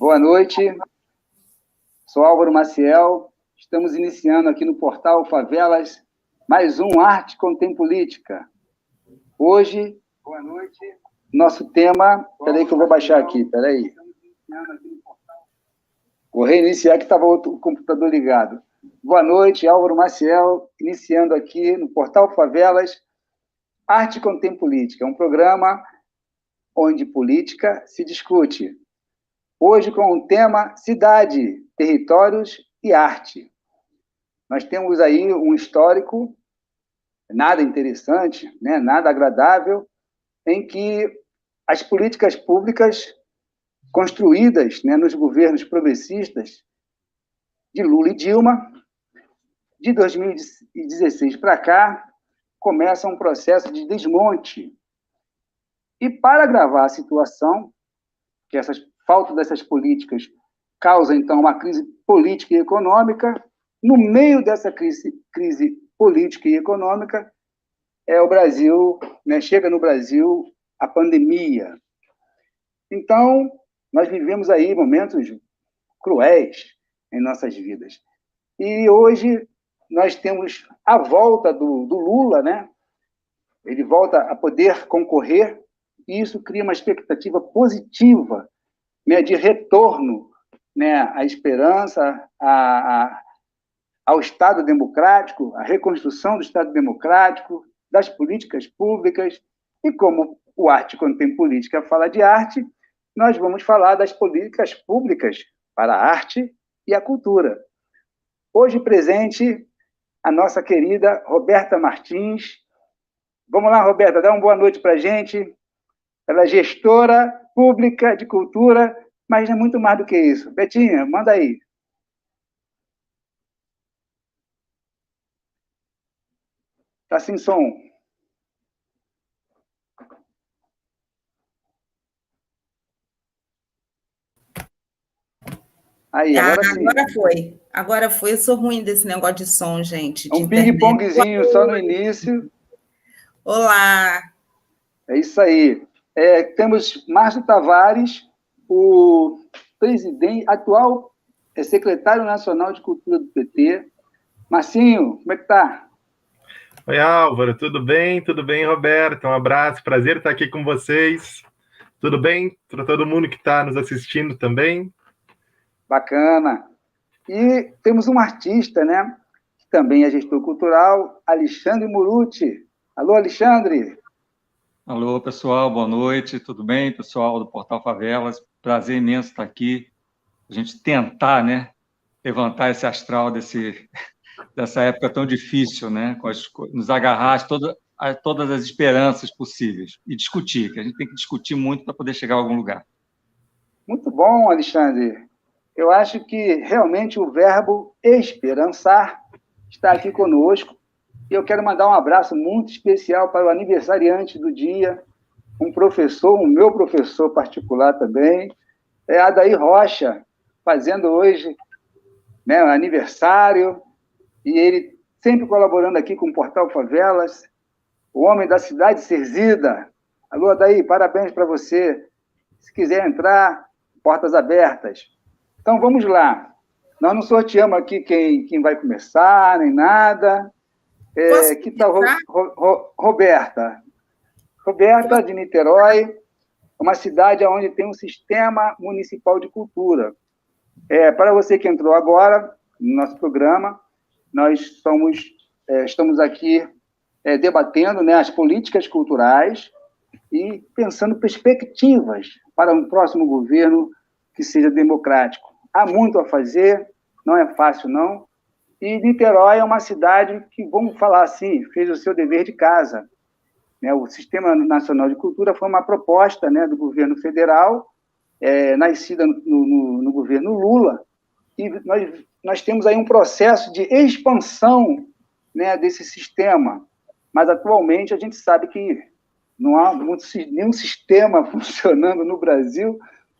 Boa noite, sou Álvaro Maciel, estamos iniciando aqui no portal Favelas mais um Arte Contém Política. Hoje, boa noite, nosso tema... Peraí que eu vou baixar aqui, peraí. Vou reiniciar que estava o computador ligado. Boa noite, Álvaro Maciel, iniciando aqui no portal Favelas Arte Contém Política, um programa onde política se discute. Hoje com o tema Cidade, Territórios e Arte. Nós temos aí um histórico nada interessante, né, nada agradável, em que as políticas públicas construídas, né, nos governos progressistas de Lula e Dilma, de 2016 para cá, começa um processo de desmonte. E para agravar a situação, que falta dessas políticas causa, então, uma crise política e econômica. No meio dessa crise política e econômica, o Brasil, né, chega no Brasil a pandemia. Então, nós vivemos aí momentos cruéis em nossas vidas. E hoje nós temos a volta do Lula, né? Ele volta a poder concorrer, e isso cria uma expectativa positiva, né, de retorno, né, à esperança, ao Estado democrático, à reconstrução do Estado democrático, das políticas públicas. E como o Arte Contém Política fala de arte, nós vamos falar das políticas públicas para a arte e a cultura. Hoje presente a nossa querida Roberta Martins. Vamos lá, Roberta, dá uma boa noite para a gente. Ela é gestora pública de cultura, mas é muito mais do que isso. Betinha, manda aí. Tá sem som. Aí, agora sim. Agora foi. Eu sou ruim desse negócio de som, gente. Um ping-pongzinho só no início. Olá. É isso aí. Temos Márcio Tavares, o atual secretário nacional de cultura do PT. Marcinho, como é que tá? Oi, Álvaro, tudo bem? Tudo bem, Roberto? Um abraço, prazer estar aqui com vocês. Tudo bem? Para todo mundo que está nos assistindo também. Bacana. E temos um artista, né? Que também é gestor cultural, Alexandre Muruti. Alô, Alexandre. Alô, pessoal, boa noite, tudo bem, pessoal do Portal Favelas? Prazer imenso estar aqui, a gente tentar, né, levantar esse astral dessa época tão difícil, né, nos agarrar a todas as esperanças possíveis e discutir, que a gente tem que discutir muito para poder chegar a algum lugar. Muito bom, Alexandre. Eu acho que realmente o verbo esperançar está aqui conosco. E eu quero mandar um abraço muito especial para o aniversariante do dia, o meu professor particular também, Adair Rocha, fazendo hoje, né, aniversário, e ele sempre colaborando aqui com o Portal Favelas, o homem da cidade Serzida. Alô, Adair, parabéns para você. Se quiser entrar, portas abertas. Então, vamos lá. Nós não sorteamos aqui quem vai começar, nem nada. Que tal Roberta? Roberta, de Niterói, uma cidade onde tem um sistema municipal de cultura. Para você que entrou agora no nosso programa, nós estamos aqui debatendo, né, as políticas culturais e pensando perspectivas para um próximo governo que seja democrático. Há muito a fazer, não é fácil, não. E Niterói é uma cidade que, vamos falar assim, fez o seu dever de casa. Né? O Sistema Nacional de Cultura foi uma proposta, né, do governo federal, nascida no governo Lula, e nós temos aí um processo de expansão, né, desse sistema. Mas, atualmente, a gente sabe que não há nenhum sistema funcionando no Brasil,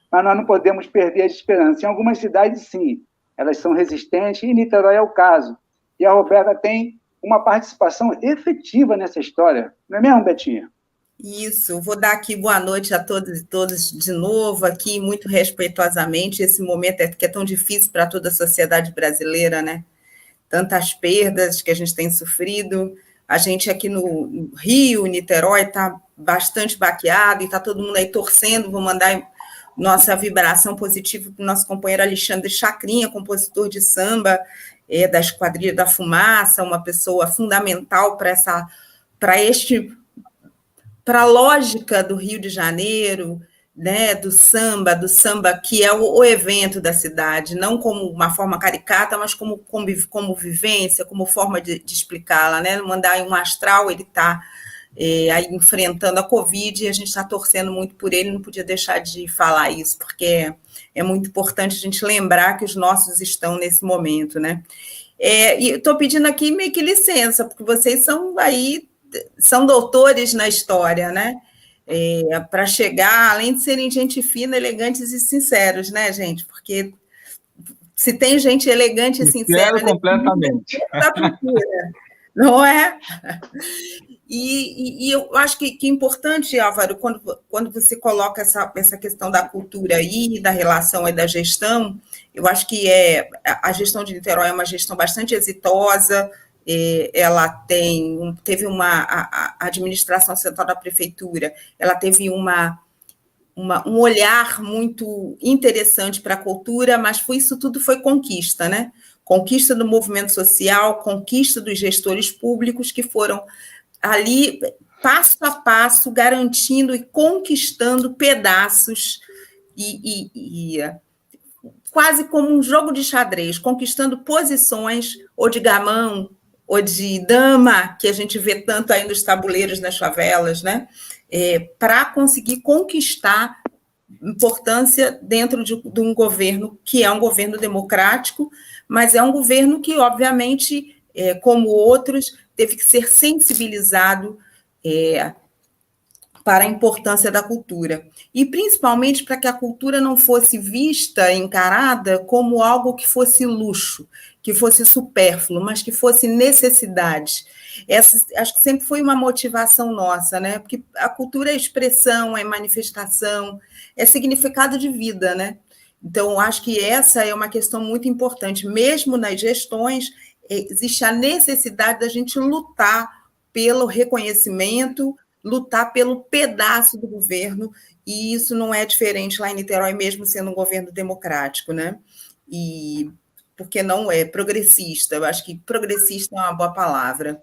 mas nós não podemos perder a esperança. Em algumas cidades, sim, elas são resistentes, e Niterói é o caso. E a Roberta tem uma participação efetiva nessa história. Não é mesmo, Betinha? Isso, vou dar aqui boa noite a todos e todas de novo, aqui, muito respeitosamente. Esse momento que é tão difícil para toda a sociedade brasileira, né? Tantas perdas que a gente tem sofrido. A gente aqui no Rio, Niterói, está bastante baqueado e está todo mundo aí torcendo. Vou mandar nossa vibração positiva para o nosso companheiro Alexandre Chacrinha, compositor de samba da Esquadrilha da Fumaça, uma pessoa fundamental para a lógica do Rio de Janeiro, né, do samba que é o evento da cidade, não como uma forma caricata, mas como vivência, como forma de explicá-la, né? Mandar um astral, ele está aí enfrentando a Covid e a gente está torcendo muito por ele, não podia deixar de falar isso, porque é muito importante a gente lembrar que os nossos estão nesse momento, né? E estou pedindo aqui meio que licença, porque vocês são doutores na história, né? Para chegar, além de serem gente fina, elegantes e sinceros, né, gente? Porque se tem gente elegante e sincera... completamente. Da cultura, não é? E eu acho que é importante, Álvaro, quando você coloca essa questão da cultura aí, da relação e da gestão, eu acho que a gestão de Niterói é uma gestão bastante exitosa. Ela teve a administração central da prefeitura, ela teve um olhar muito interessante para a cultura, mas isso tudo foi conquista, né? Conquista do movimento social, conquista dos gestores públicos que foram ali, passo a passo, garantindo e conquistando pedaços e quase como um jogo de xadrez, conquistando posições ou de gamão ou de dama, que a gente vê tanto aí nos tabuleiros, nas favelas, né? Para conseguir conquistar importância dentro de um governo que é um governo democrático, mas é um governo que, obviamente, como outros, teve que ser sensibilizado para a importância da cultura. E, principalmente, para que a cultura não fosse vista, encarada como algo que fosse luxo, que fosse supérfluo, mas que fosse necessidade. Acho que sempre foi uma motivação nossa, né? Porque a cultura é expressão, é manifestação, é significado de vida, né? Então, acho que essa é uma questão muito importante. Mesmo nas gestões, existe a necessidade da gente lutar pelo reconhecimento, lutar pelo pedaço do governo, e isso não é diferente lá em Niterói, mesmo sendo um governo democrático, né? Porque não é progressista, eu acho que progressista é uma boa palavra.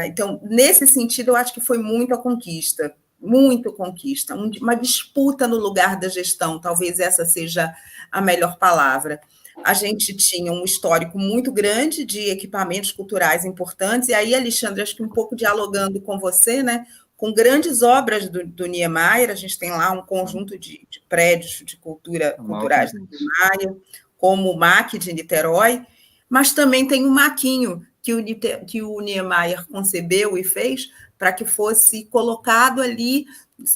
Então, nesse sentido, eu acho que foi muita conquista, uma disputa no lugar da gestão, talvez essa seja a melhor palavra. A gente tinha um histórico muito grande de equipamentos culturais importantes, e aí, Alexandre, acho que um pouco dialogando com você, né, com grandes obras do Niemeyer, a gente tem lá um conjunto de prédios de culturais do Niemeyer, como o MAC de Niterói, mas também tem um maquinho que o Niemeyer concebeu e fez para que fosse colocado ali,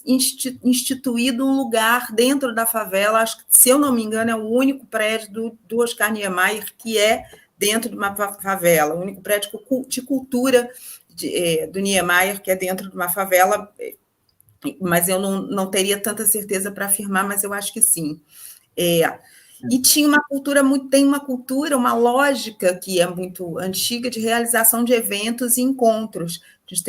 instituído um lugar dentro da favela. Acho que, se eu não me engano, é o único prédio do Oscar Niemeyer que é dentro de uma favela, o único prédio de cultura do Niemeyer que é dentro de uma favela, mas eu não teria tanta certeza para afirmar, mas eu acho que sim. E tem uma cultura, uma lógica que é muito antiga de realização de eventos e encontros. A gente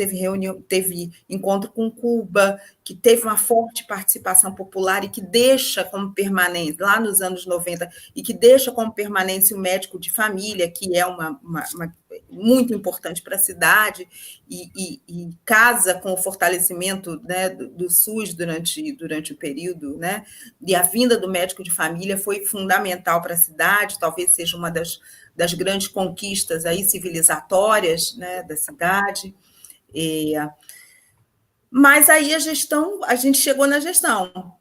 teve encontro com Cuba, que teve uma forte participação popular e que deixa como permanência, lá nos anos 90, e que deixa como permanência o médico de família, que é muito importante para a cidade, e casa com o fortalecimento, né, do SUS durante o período, né? E a vinda do médico de família foi fundamental para a cidade, talvez seja uma das grandes conquistas aí civilizatórias, né, da cidade. Mas aí a gente chegou na gestão.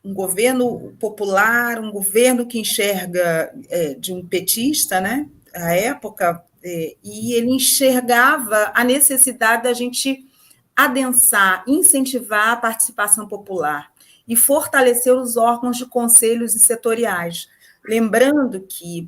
Um governo popular, um governo que enxerga de um petista, né, à época, e ele enxergava a necessidade da gente adensar, incentivar a participação popular e fortalecer os órgãos de conselhos e setoriais. Lembrando que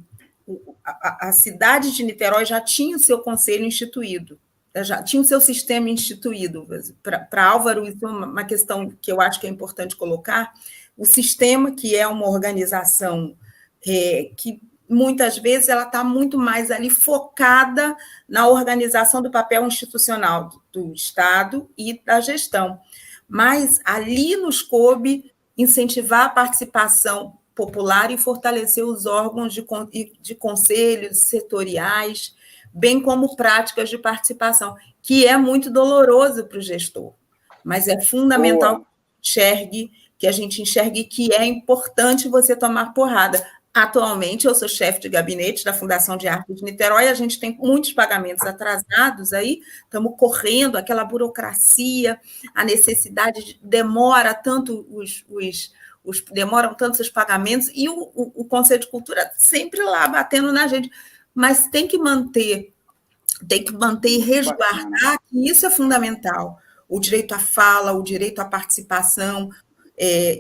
a cidade de Niterói já tinha o seu conselho instituído, já tinha o seu sistema instituído. Para Álvaro, isso é uma questão que eu acho que é importante colocar. O sistema, que é uma organização que muitas vezes ela está muito mais ali focada na organização do papel institucional do Estado e da gestão. Mas ali nos coube incentivar a participação popular e fortalecer os órgãos de conselhos setoriais, bem como práticas de participação, que é muito doloroso para o gestor, mas é fundamental que a gente enxergue que é importante você tomar porrada. Atualmente, eu sou chefe de gabinete da Fundação de Arte de Niterói, a gente tem muitos pagamentos atrasados aí, estamos correndo, aquela burocracia, a necessidade, demora tanto demoram tanto os pagamentos, e o Conselho de Cultura sempre lá batendo na gente, mas tem que manter e resguardar, que isso é fundamental. O direito à fala, o direito à participação,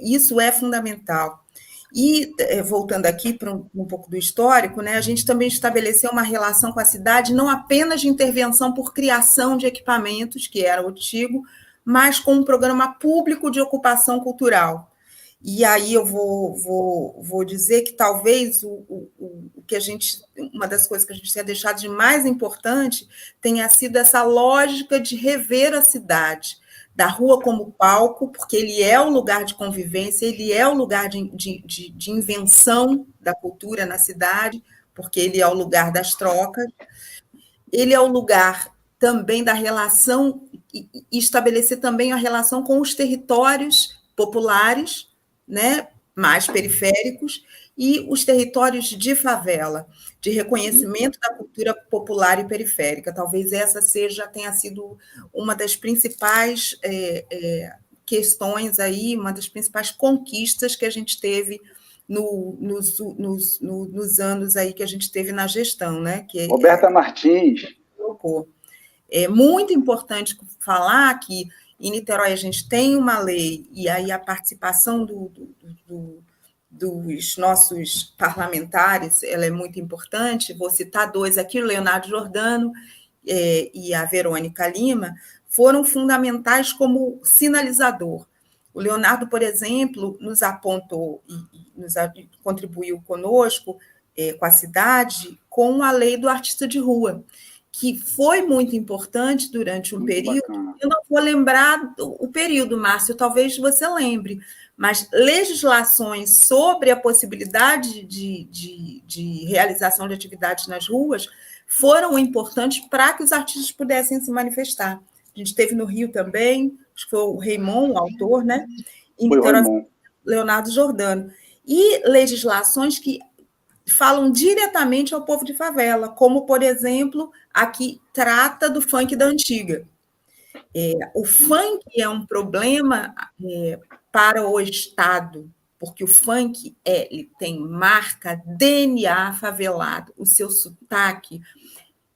isso é fundamental. E, voltando aqui para um pouco do histórico, né, a gente também estabeleceu uma relação com a cidade, não apenas de intervenção por criação de equipamentos, que era o antigo, mas com um programa público de ocupação cultural. E aí eu vou dizer que talvez uma das coisas que a gente tenha deixado de mais importante tenha sido essa lógica de rever a cidade, da rua como palco, porque ele é o lugar de convivência, ele é o lugar de invenção da cultura na cidade, porque ele é o lugar das trocas, ele é o lugar também da relação, e estabelecer também a relação com os territórios populares, né, mais periféricos, e os territórios de favela, de reconhecimento da cultura popular e periférica. Talvez essa tenha sido uma das principais questões aí, uma das principais conquistas que a gente teve nos anos aí que a gente teve na gestão, né? Roberta Martins. É muito importante falar que em Niterói a gente tem uma lei, e aí a participação dos nossos parlamentares ela é muito importante. Vou citar dois aqui, o Leonardo Giordano e a Verônica Lima, foram fundamentais como sinalizador. O Leonardo, por exemplo, nos apontou e contribuiu conosco, com a cidade, com a lei do artista de rua, que foi muito importante durante um período. Bacana. Eu não vou lembrar o período, Márcio, talvez você lembre, mas legislações sobre a possibilidade de realização de atividades nas ruas foram importantes para que os artistas pudessem se manifestar. A gente teve no Rio também, acho que foi o Raymond, o autor, né? E Niterói, Leonardo Giordano. E legislações que falam diretamente ao povo de favela, como, por exemplo, a que trata do funk da antiga. O funk é um problema para o Estado, porque o funk ele tem marca, DNA favelado, o seu sotaque,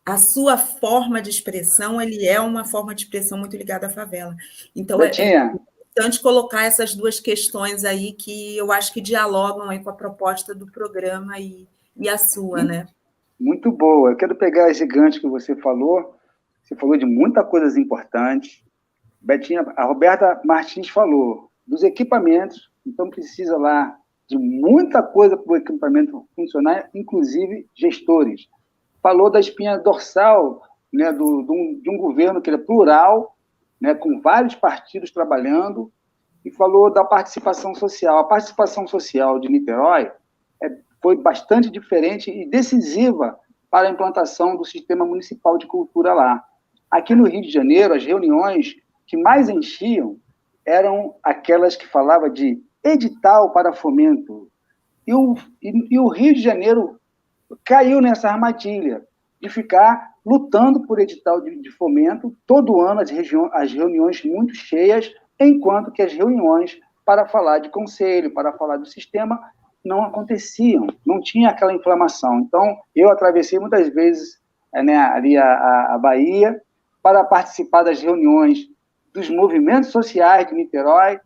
a sua forma de expressão, ele é uma forma de expressão muito ligada à favela. Então, é importante colocar essas duas questões aí que eu acho que dialogam aí com a proposta do programa e a sua, né? Muito boa. Eu quero pegar esse gancho que você falou. Você falou de muitas coisas importantes. Betinha, a Roberta Martins falou dos equipamentos, então precisa lá de muita coisa para o equipamento funcionar, inclusive gestores. Falou da espinha dorsal, né, de um governo que é plural, né, com vários partidos trabalhando, e falou da participação social. A participação social de Niterói foi bastante diferente e decisiva para a implantação do sistema municipal de cultura lá. Aqui no Rio de Janeiro, as reuniões que mais enchiam eram aquelas que falavam de edital para fomento. E o Rio de Janeiro caiu nessa armadilha de ficar lutando por edital de fomento, todo ano as reuniões muito cheias, enquanto que as reuniões para falar de conselho, para falar do sistema, não aconteciam, não tinha aquela inflamação. Então, eu atravessei muitas vezes ali a Bahia para participar das reuniões dos movimentos sociais de Niterói,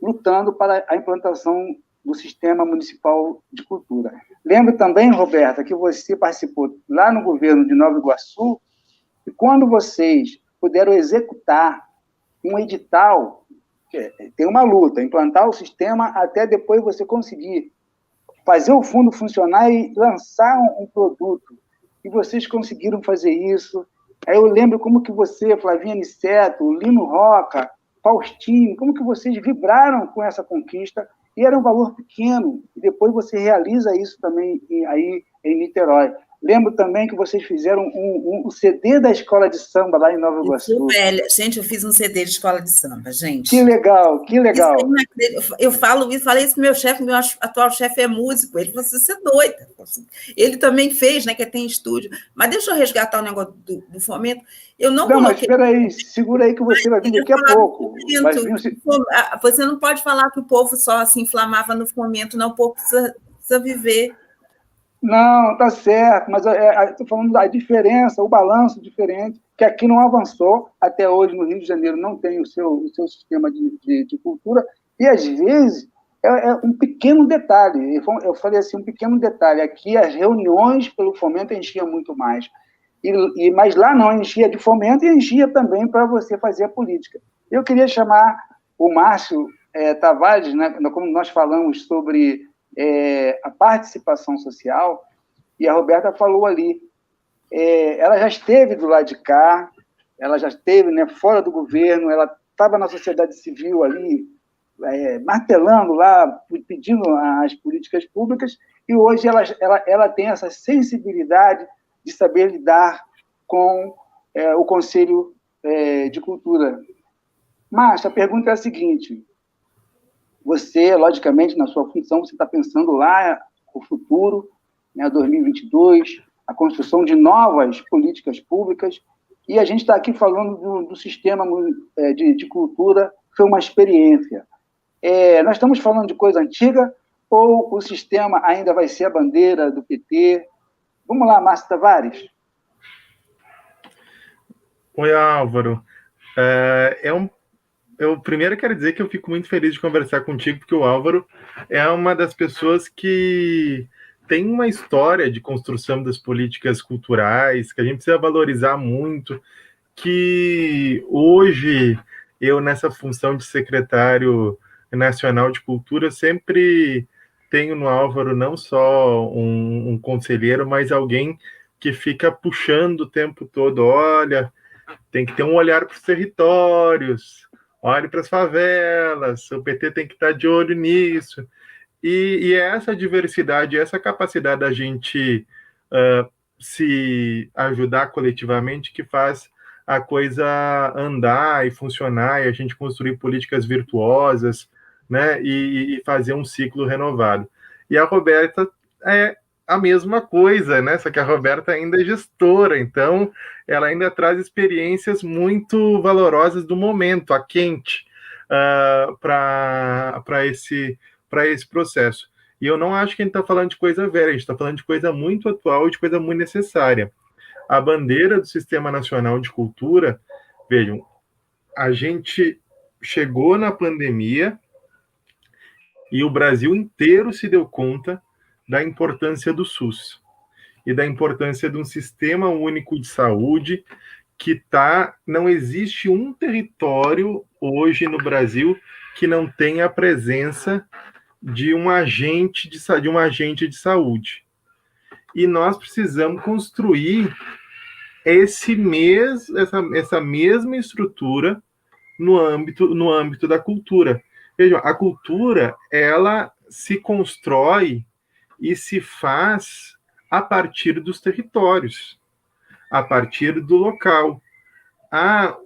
lutando para a implantação do Sistema Municipal de Cultura. Lembro também, Roberta, que você participou lá no governo de Nova Iguaçu E quando vocês puderam executar um edital, tem uma luta, implantar o sistema até depois você conseguir fazer o fundo funcionar e lançar um produto. E vocês conseguiram fazer isso. Aí eu lembro como que você, Flavinha Niceto, Lino Roca, Faustinho, como que vocês vibraram com essa conquista, e era um valor pequeno, e depois você realiza isso também aí em Niterói. Lembro também que vocês fizeram um CD da escola de samba lá em Nova Iguaçu. Eu velha. Gente, eu fiz um CD de escola de samba, gente. Que legal, que legal. Eu falo isso, falei isso com meu chefe, meu atual chefe é músico, ele falou assim, você é doida. Ele também fez, né, que tem estúdio. Mas deixa eu resgatar o negócio do fomento. Eu não coloquei... Mas espera aí, segura aí que você vai vir daqui a pouco. Você não pode falar que o povo só se inflamava no fomento, não, o povo precisa viver. Não, tá certo, mas estou falando da diferença, o balanço diferente, que aqui não avançou, até hoje no Rio de Janeiro não tem o seu sistema de cultura, e às vezes é um pequeno detalhe, eu falei assim, um pequeno detalhe, aqui as reuniões pelo fomento enchiam muito mais, mas lá não, enchia de fomento e enchia também para você fazer a política. Eu queria chamar o Márcio Tavares, né, como nós falamos sobre... a participação social, e a Roberta falou ali, ela já esteve do lado de cá, ela já esteve, né, fora do governo, ela estava na sociedade civil ali, martelando lá, pedindo as políticas públicas, e hoje ela tem essa sensibilidade de saber lidar com o Conselho de Cultura. Mas a pergunta é a seguinte: você, logicamente, na sua função, você está pensando lá o futuro, né, 2022, a construção de novas políticas públicas, e a gente está aqui falando do sistema de cultura, foi uma experiência. Nós estamos falando de coisa antiga ou o sistema ainda vai ser a bandeira do PT? Vamos lá, Márcio Tavares. Oi, Álvaro. Eu primeiro quero dizer que eu fico muito feliz de conversar contigo, porque o Álvaro é uma das pessoas que tem uma história de construção das políticas culturais, que a gente precisa valorizar muito, que hoje eu, nessa função de secretário nacional de cultura, sempre tenho no Álvaro não só um conselheiro, mas alguém que fica puxando o tempo todo, olha, tem que ter um olhar para os territórios, olhe para as favelas, o PT tem que estar de olho nisso. E é essa diversidade, essa capacidade da gente se ajudar coletivamente que faz a coisa andar e funcionar, e a gente construir políticas virtuosas, né, e fazer um ciclo renovado. E a Roberta é a mesma coisa, né? Só que a Roberta ainda é gestora, então ela ainda traz experiências muito valorosas do momento, a quente, para esse processo. E eu não acho que a gente está falando de coisa velha, a gente está falando de coisa muito atual e de coisa muito necessária. A bandeira do Sistema Nacional de Cultura, vejam, a gente chegou na pandemia e o Brasil inteiro se deu conta da importância do SUS e da importância de um sistema único de saúde que não existe um território hoje no Brasil que não tenha a presença de um agente de saúde. E nós precisamos construir essa mesma estrutura no âmbito da cultura. Vejam, a cultura, ela se constrói e se faz a partir dos territórios, a partir do local.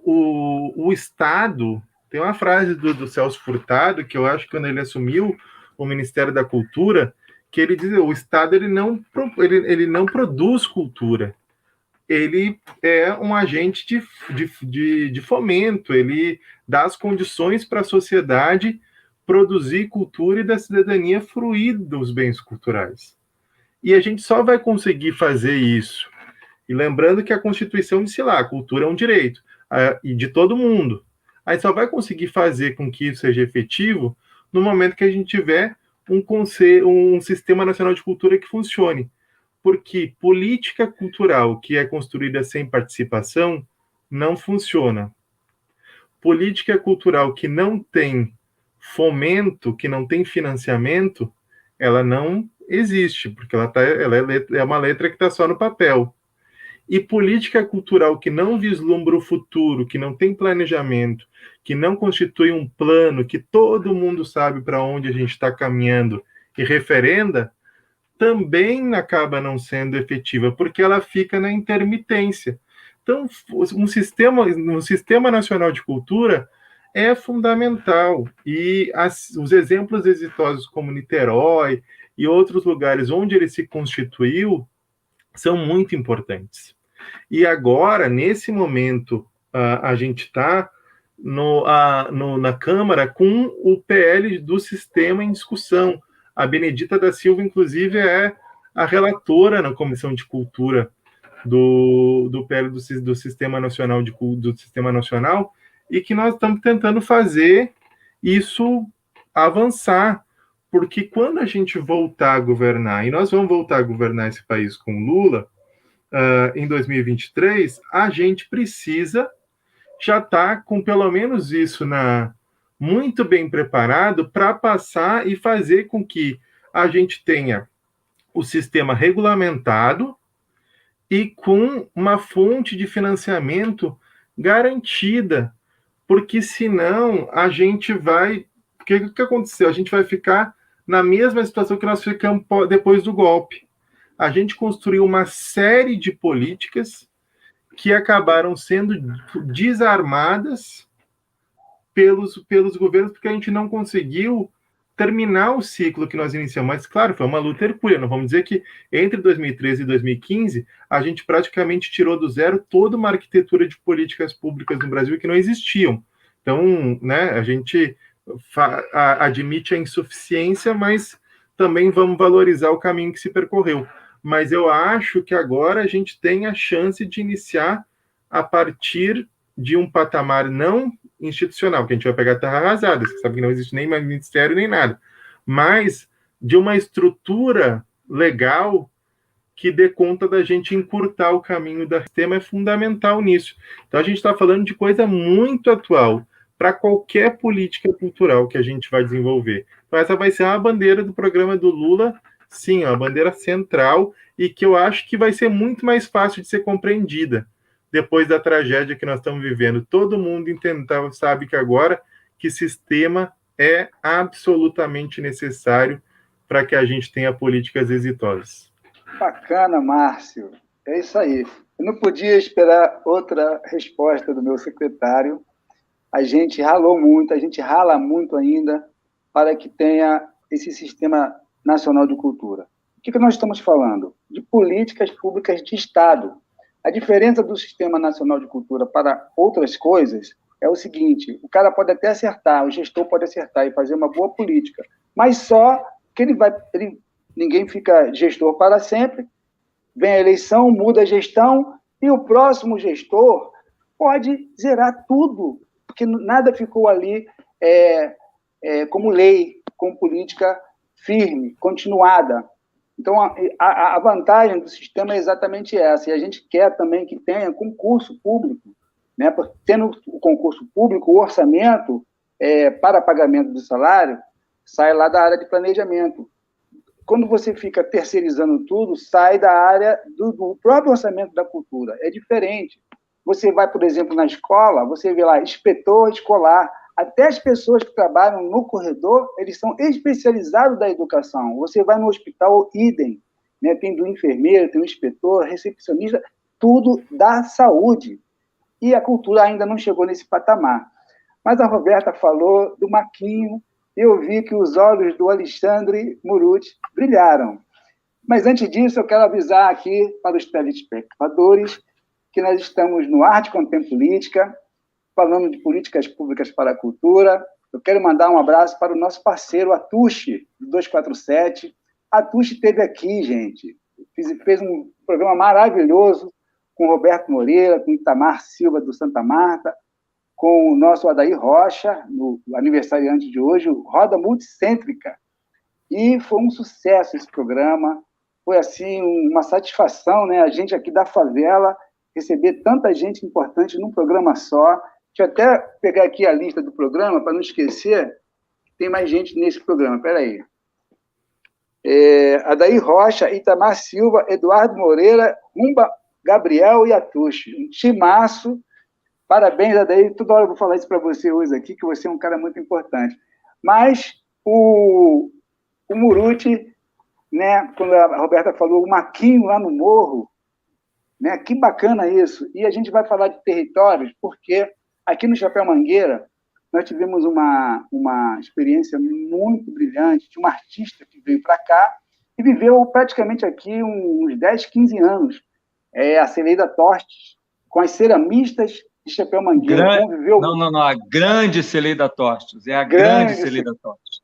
O Estado, tem uma frase do Celso Furtado, que eu acho que quando ele assumiu o Ministério da Cultura, que ele diz: o Estado ele não produz cultura, ele é um agente de fomento, ele dá as condições para a sociedade produzir cultura e da cidadania fruir dos bens culturais. E a gente só vai conseguir fazer isso. E lembrando que a Constituição diz lá, a cultura é um direito, e de todo mundo. Aí só vai conseguir fazer com que isso seja efetivo no momento que a gente tiver um Sistema Nacional de Cultura que funcione. porque política cultural que é construída sem participação não funciona. Política cultural que não tem fomento, que não tem financiamento, ela não existe, porque ela é uma letra que está só no papel. E política cultural que não vislumbra o futuro, que não tem planejamento, que não constitui um plano, que todo mundo sabe para onde a gente está caminhando e referenda, também acaba não sendo efetiva, porque ela fica na intermitência. Então, um sistema nacional de cultura é fundamental. E os exemplos exitosos como Niterói e outros lugares onde ele se constituiu são muito importantes. E agora, nesse momento, a gente está na Câmara com o PL do sistema em discussão. A Benedita da Silva, inclusive, é a relatora na Comissão de Cultura do PL do Sistema Nacional do Sistema Nacional, e que nós estamos tentando fazer isso avançar, porque quando a gente voltar a governar, e nós vamos voltar a governar esse país com Lula, em 2023, a gente precisa já estar com pelo menos isso muito bem preparado para passar e fazer com que a gente tenha o sistema regulamentado e com uma fonte de financiamento garantida, porque senão a gente vai... O que aconteceu? A gente vai ficar na mesma situação que nós ficamos depois do golpe. A gente construiu uma série de políticas que acabaram sendo desarmadas pelos governos, porque a gente não conseguiu terminar o ciclo que nós iniciamos. Mas, claro, foi uma luta hercúlea. Não vamos dizer que entre 2013 e 2015 a gente praticamente tirou do zero toda uma arquitetura de políticas públicas no Brasil que não existiam. Então, né, a gente admite a insuficiência, mas também vamos valorizar o caminho que se percorreu. Mas eu acho que agora a gente tem a chance de iniciar a partir de um patamar não institucional, que a gente vai pegar terra arrasada, você sabe que não existe nem mais ministério nem nada, mas de uma estrutura legal que dê conta da gente encurtar o caminho do sistema é fundamental nisso. Então a gente está falando de coisa muito atual para qualquer política cultural que a gente vai desenvolver. Então essa vai ser a bandeira do programa do Lula, sim, a bandeira central, e que eu acho que vai ser muito mais fácil de ser compreendida depois da tragédia que nós estamos vivendo. Todo mundo sabe que agora que sistema é absolutamente necessário para que a gente tenha políticas exitosas. Bacana, Márcio. É isso aí. Eu não podia esperar outra resposta do meu secretário. A gente ralou muito, a gente rala muito ainda para que tenha esse sistema nacional de cultura. O que nós estamos falando? De políticas públicas de Estado. A diferença do Sistema Nacional de Cultura para outras coisas é o seguinte: o cara pode até acertar, o gestor pode acertar e fazer uma boa política, mas só que ninguém fica gestor para sempre, vem a eleição, muda a gestão, e o próximo gestor pode zerar tudo, porque nada ficou ali como lei, como política firme, continuada. Então, a vantagem do sistema é exatamente essa, e a gente quer também que tenha concurso público, né? Porque tendo o concurso público, o orçamento para pagamento do salário sai lá da área de planejamento. Quando você fica terceirizando tudo, sai da área do próprio orçamento da cultura. É diferente. Você vai, por exemplo, na escola, você vê lá, inspetor escolar, até as pessoas que trabalham no corredor, eles são especializados da educação. Você vai no hospital, idem, né? Tem do enfermeiro, tem do inspetor, recepcionista, tudo da saúde. E a cultura ainda não chegou nesse patamar. Mas a Roberta falou do Maquinho, e eu vi que os olhos do Alexandre Muruti brilharam. Mas antes disso, eu quero avisar aqui para os telespectadores que nós estamos no Arte Contempolítica, falando de políticas públicas para a cultura. Eu quero mandar um abraço para o nosso parceiro Atushi, do 247. Atushi esteve aqui, gente. Fez um programa maravilhoso com o Roberto Moreira, com o Itamar Silva, do Santa Marta, com o nosso Adair Rocha, no aniversariante de hoje, o Roda Multicêntrica. E foi um sucesso esse programa. foi assim uma satisfação, né? A gente aqui da favela receber tanta gente importante num programa só. Deixa eu até pegar aqui a lista do programa, para não esquecer, tem mais gente nesse programa. Espera aí. Adair Rocha, Itamar Silva, Eduardo Moreira, Rumba, Gabriel e Atushi. Um timaço. Parabéns, Adair. Toda hora eu vou falar isso para você hoje aqui, que você é um cara muito importante. Mas o Muruti, né, quando a Roberta falou, o Maquinho lá no morro, né, que bacana isso. E a gente vai falar de territórios, porque aqui no Chapéu Mangueira, nós tivemos uma experiência muito brilhante de uma artista que veio para cá e viveu praticamente aqui uns 10, 15 anos. A Celeida Tostes, com as ceramistas de Chapéu Mangueira. Conviveu... Não, a grande Celeida Tostes. É a grande Celeida Tostes.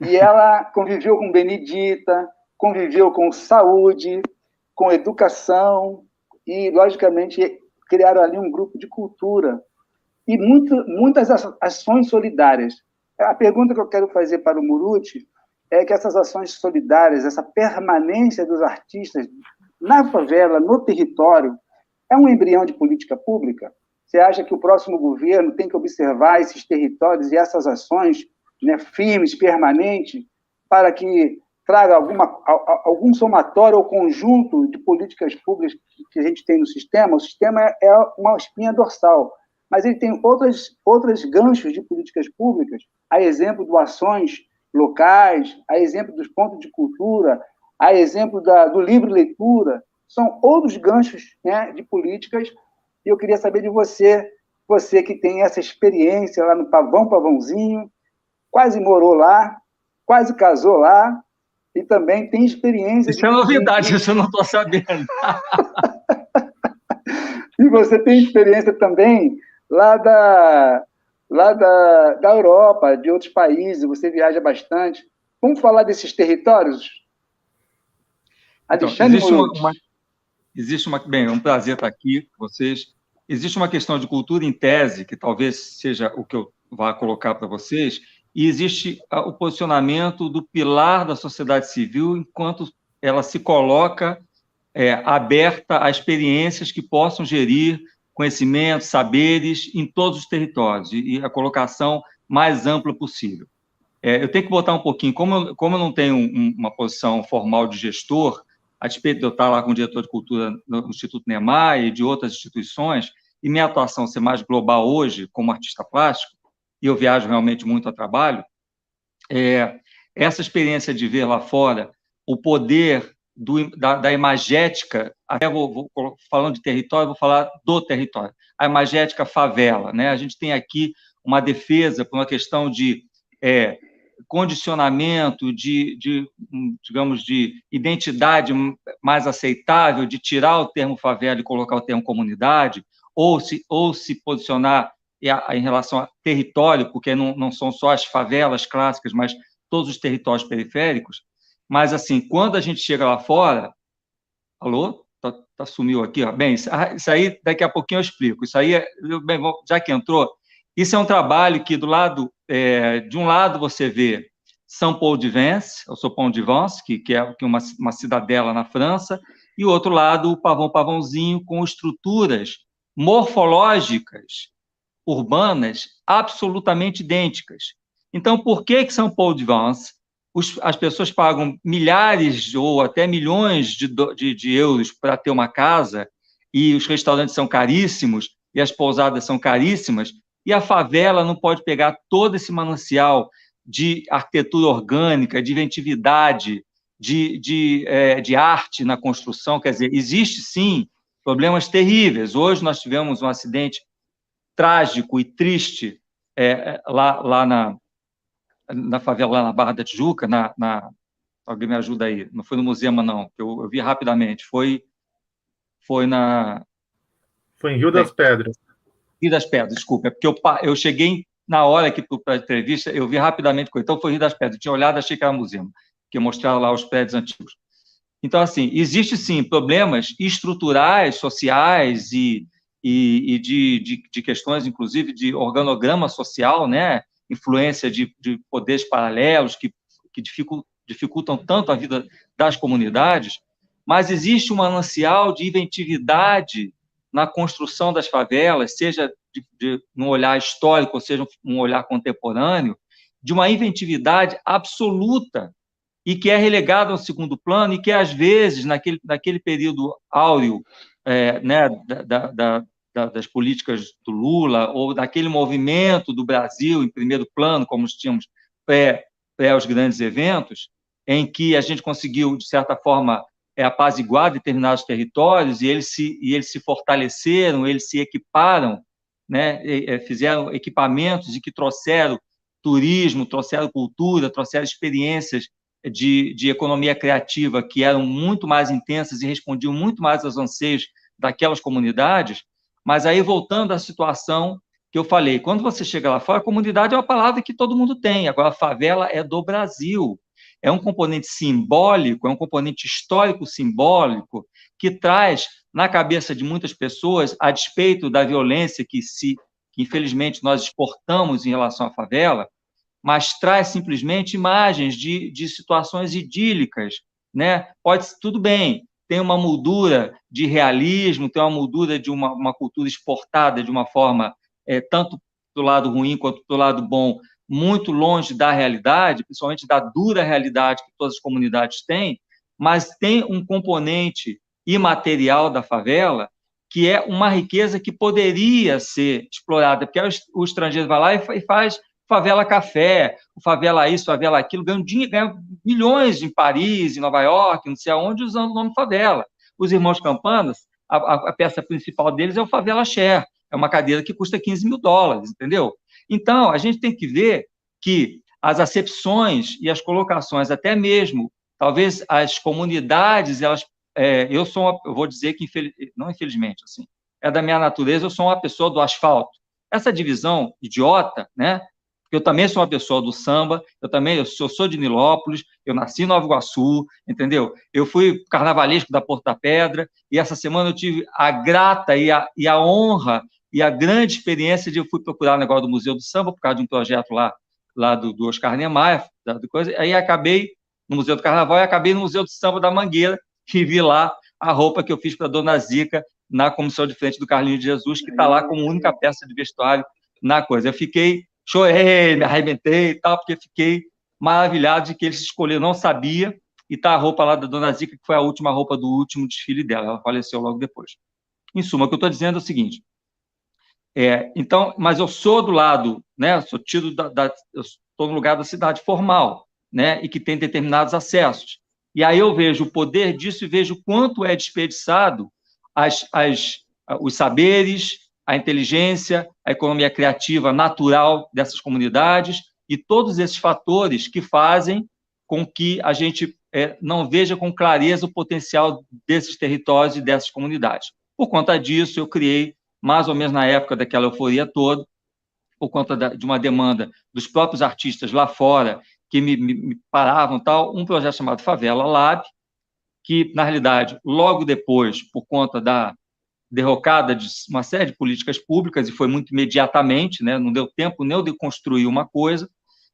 E ela conviveu com Benedita, conviveu com saúde, com educação e, logicamente, criaram ali um grupo de cultura e muitas ações solidárias. A pergunta que eu quero fazer para o Muruti é que essas ações solidárias, essa permanência dos artistas na favela, no território, é um embrião de política pública? Você acha que o próximo governo tem que observar esses territórios e essas ações, né, firmes, permanentes, para que traga algum somatório ou conjunto de políticas públicas que a gente tem no sistema? O sistema é uma espinha dorsal, mas ele tem outros ganchos de políticas públicas, a exemplo de ações locais, a exemplo dos pontos de cultura, a exemplo do livre leitura, são outros ganchos, né, de políticas, e eu queria saber de você que tem essa experiência lá no Pavãozinho, quase morou lá, quase casou lá, e também tem experiência... Isso é novidade, isso eu não estou sabendo. E você tem experiência também lá da Europa, de outros países, você viaja bastante. Vamos falar desses territórios? Então, bem, é um prazer estar aqui com vocês. Existe uma questão de cultura em tese, que talvez seja o que eu vá colocar para vocês, e existe o posicionamento do pilar da sociedade civil enquanto ela se coloca aberta a experiências que possam gerir conhecimentos, saberes em todos os territórios, e a colocação mais ampla possível. Eu tenho que botar um pouquinho, como eu não tenho uma posição formal de gestor, a despeito de eu estar lá com o diretor de cultura no Instituto Niemeyer e de outras instituições, e minha atuação ser mais global hoje, como artista plástico, e eu viajo realmente muito a trabalho, essa experiência de ver lá fora o poder da imagética, até falando de território, vou falar do território, a imagética favela, né? A gente tem aqui uma defesa por uma questão de condicionamento, digamos, de identidade mais aceitável, de tirar o termo favela e colocar o termo comunidade, ou se posicionar em relação a território, porque não são só as favelas clássicas, mas todos os territórios periféricos. Mas, assim, quando a gente chega lá fora... Alô? Sumiu aqui, ó. Bem, isso aí, daqui a pouquinho eu explico. Isso aí, bem, já que entrou, isso é um trabalho que, de um lado, você vê Saint-Paul-de-Vence, o Saint-Paul-de-Vence, que é uma cidadela na França, e, o outro lado, o Pavãozinho, com estruturas morfológicas urbanas absolutamente idênticas. Então, por que Saint-Paul-de-Vence as pessoas pagam milhares ou até milhões de euros para ter uma casa, e os restaurantes são caríssimos, e as pousadas são caríssimas, e a favela não pode pegar todo esse manancial de arquitetura orgânica, de inventividade, de arte na construção? Quer dizer, existe, sim, problemas terríveis. Hoje nós tivemos um acidente trágico e triste lá na favela, lá na Barra da Tijuca, alguém me ajuda aí, não foi no Musema, não, eu vi rapidamente, foi em Rio das Pedras. Rio das Pedras, desculpa, é porque eu cheguei na hora aqui para a entrevista, eu vi rapidamente, então foi Rio das Pedras, eu tinha olhado, achei que era Musema, que mostrava lá os prédios antigos. Então, assim, existe, sim, problemas estruturais, sociais e de questões, inclusive, de organograma social, né? Influência de poderes paralelos que dificultam tanto a vida das comunidades, mas existe um manancial de inventividade na construção das favelas, seja num olhar histórico, ou seja, um olhar contemporâneo, de uma inventividade absoluta e que é relegada ao segundo plano e que, às vezes, naquele período áureo, né, das políticas do Lula, ou daquele movimento do Brasil em primeiro plano, como tínhamos pré os grandes eventos, em que a gente conseguiu, de certa forma, apaziguar determinados territórios e eles se fortaleceram, eles se equiparam, né, fizeram equipamentos e que trouxeram turismo, trouxeram cultura, trouxeram experiências de economia criativa que eram muito mais intensas e respondiam muito mais aos anseios daquelas comunidades. Mas aí, voltando à situação que eu falei, quando você chega lá fora, a comunidade é uma palavra que todo mundo tem, agora a favela é do Brasil, é um componente simbólico, é um componente histórico-simbólico que traz na cabeça de muitas pessoas, a despeito da violência que infelizmente nós exportamos em relação à favela, mas traz simplesmente imagens de situações idílicas, né? Tudo bem, tem uma moldura de realismo, tem uma moldura de uma cultura exportada de uma forma, tanto do lado ruim quanto do lado bom, muito longe da realidade, principalmente da dura realidade que todas as comunidades têm, mas tem um componente imaterial da favela que é uma riqueza que poderia ser explorada, porque o estrangeiro vai lá e faz favela café, favela isso, favela aquilo, ganha milhões em Paris, em Nova York, não sei aonde, usando o nome favela. Os irmãos Campanas, a peça principal deles é o Favela Share, é uma cadeira que custa $15 mil, entendeu? Então, a gente tem que ver que as acepções e as colocações, até mesmo, talvez as comunidades, eu vou dizer que, não infelizmente, assim, é da minha natureza, eu sou uma pessoa do asfalto. Essa divisão idiota, né? Eu também sou uma pessoa do samba, eu sou de Nilópolis, eu nasci em Nova Iguaçu, entendeu? Eu fui carnavalesco da Porta da Pedra, e essa semana eu tive a grata e a honra e a grande experiência de eu fui procurar o negócio do Museu do Samba, por causa de um projeto lá do Oscar Niemeyer, aí acabei no Museu do Carnaval e acabei no Museu do Samba da Mangueira, e vi lá a roupa que eu fiz para a Dona Zica na comissão de frente do Carlinhos de Jesus, que está lá como única peça de vestuário na coisa. Eu chorei, me arrebentei e tal, porque fiquei maravilhado de que eles escolheram, não sabia, e tá a roupa lá da Dona Zica, que foi a última roupa do último desfile dela, ela faleceu logo depois. Em suma, o que eu estou dizendo é o seguinte, então, mas eu sou do lado, né, sou tido eu estou no lugar da cidade formal, né, e que tem determinados acessos, e aí eu vejo o poder disso e vejo quanto é desperdiçado os saberes, a inteligência, a economia criativa natural dessas comunidades e todos esses fatores que fazem com que a gente não veja com clareza o potencial desses territórios e dessas comunidades. Por conta disso, eu criei, mais ou menos na época daquela euforia toda, por conta de uma demanda dos próprios artistas lá fora, que me paravam, um projeto chamado Favela Lab, que, na realidade, logo depois, por conta da derrocada de uma série de políticas públicas, e foi muito imediatamente, né? Não deu tempo nem de construir uma coisa,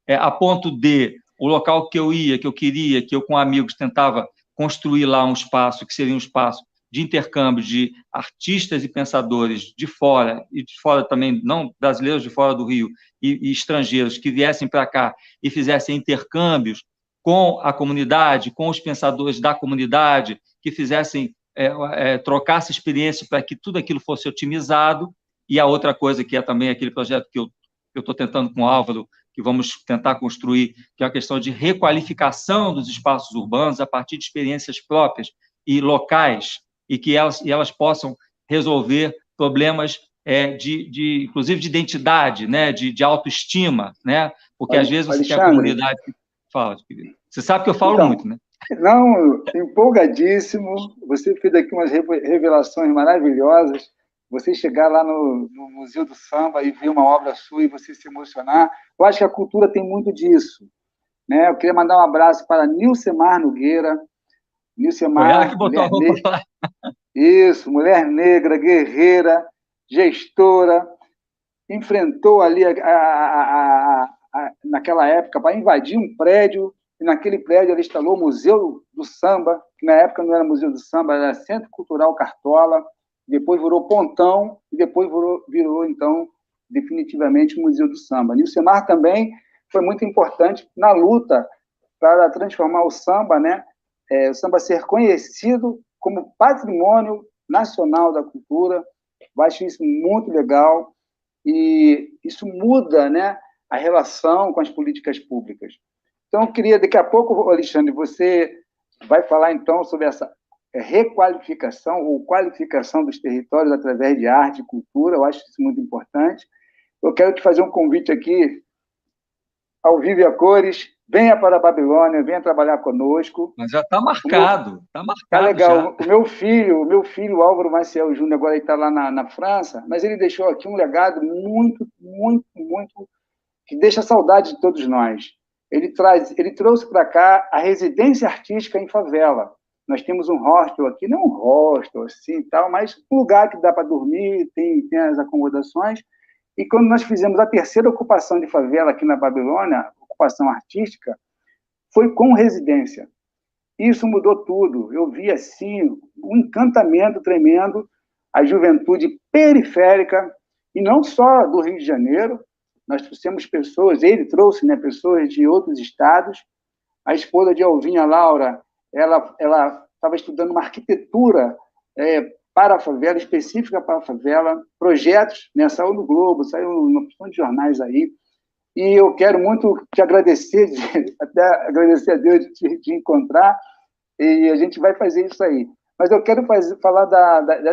a ponto de o local que eu ia, que eu queria, que eu com amigos tentava construir lá um espaço, que seria um espaço de intercâmbio de artistas e pensadores de fora, e de fora também, não brasileiros de fora do Rio, e estrangeiros que viessem para cá e fizessem intercâmbios com a comunidade, com os pensadores da comunidade, que fizessem trocasse experiência para que tudo aquilo fosse otimizado, e a outra coisa que é também aquele projeto que eu estou tentando com o Álvaro, que vamos tentar construir, que é a questão de requalificação dos espaços urbanos a partir de experiências próprias e locais, e que elas possam resolver problemas inclusive de identidade, né, de autoestima, né, porque às vezes você tem a comunidade que fala, você sabe que eu falo muito, né? Não, empolgadíssimo. Você fez aqui umas revelações maravilhosas. Você chegar lá no Museu do Samba e ver uma obra sua e você se emocionar. Eu acho que a cultura tem muito disso, né? Eu queria mandar um abraço para Nilcemar Nogueira. Nilcemar, foi ela que botou a roupa lá. Isso, mulher negra, guerreira, gestora, enfrentou ali naquela época para invadir um prédio, e naquele prédio ela instalou o Museu do Samba, que na época não era Museu do Samba, era Centro Cultural Cartola, depois virou Pontão, e depois virou então, definitivamente, o Museu do Samba. E o Nilcemar também foi muito importante na luta para transformar o samba, né? O samba ser conhecido como patrimônio nacional da cultura. Eu acho isso muito legal, e isso muda, né, a relação com as políticas públicas. Então, eu queria, daqui a pouco, Alexandre, você vai falar, então, sobre essa requalificação ou qualificação dos territórios através de arte e cultura. Eu acho isso muito importante. Eu quero te fazer um convite aqui, ao vivo e a cores. Venha para a Babilônia, venha trabalhar conosco. Mas já está marcado, está marcado. Tá legal. Já. O meu filho, Álvaro Maciel Júnior, agora ele está lá na França, mas ele deixou aqui um legado muito, muito, muito, que deixa saudade de todos nós. Ele trouxe para cá a residência artística em favela. Nós temos um hostel aqui, não um hostel assim, tal, mas um lugar que dá para dormir, tem as acomodações. E quando nós fizemos a terceira ocupação de favela aqui na Babilônia, ocupação artística, foi com residência. Isso mudou tudo. Eu vi, assim, um encantamento tremendo, a juventude periférica, e não só do Rio de Janeiro. Nós trouxemos pessoas, ele trouxe, né, pessoas de outros estados. A esposa de Alvinha, Laura, ela estava estudando uma arquitetura para a favela, específica para a favela, projetos, né, saiu no Globo, saiu numa opção de jornais aí, e eu quero muito te agradecer, até agradecer a Deus de te encontrar, e a gente vai fazer isso aí. Mas eu quero falar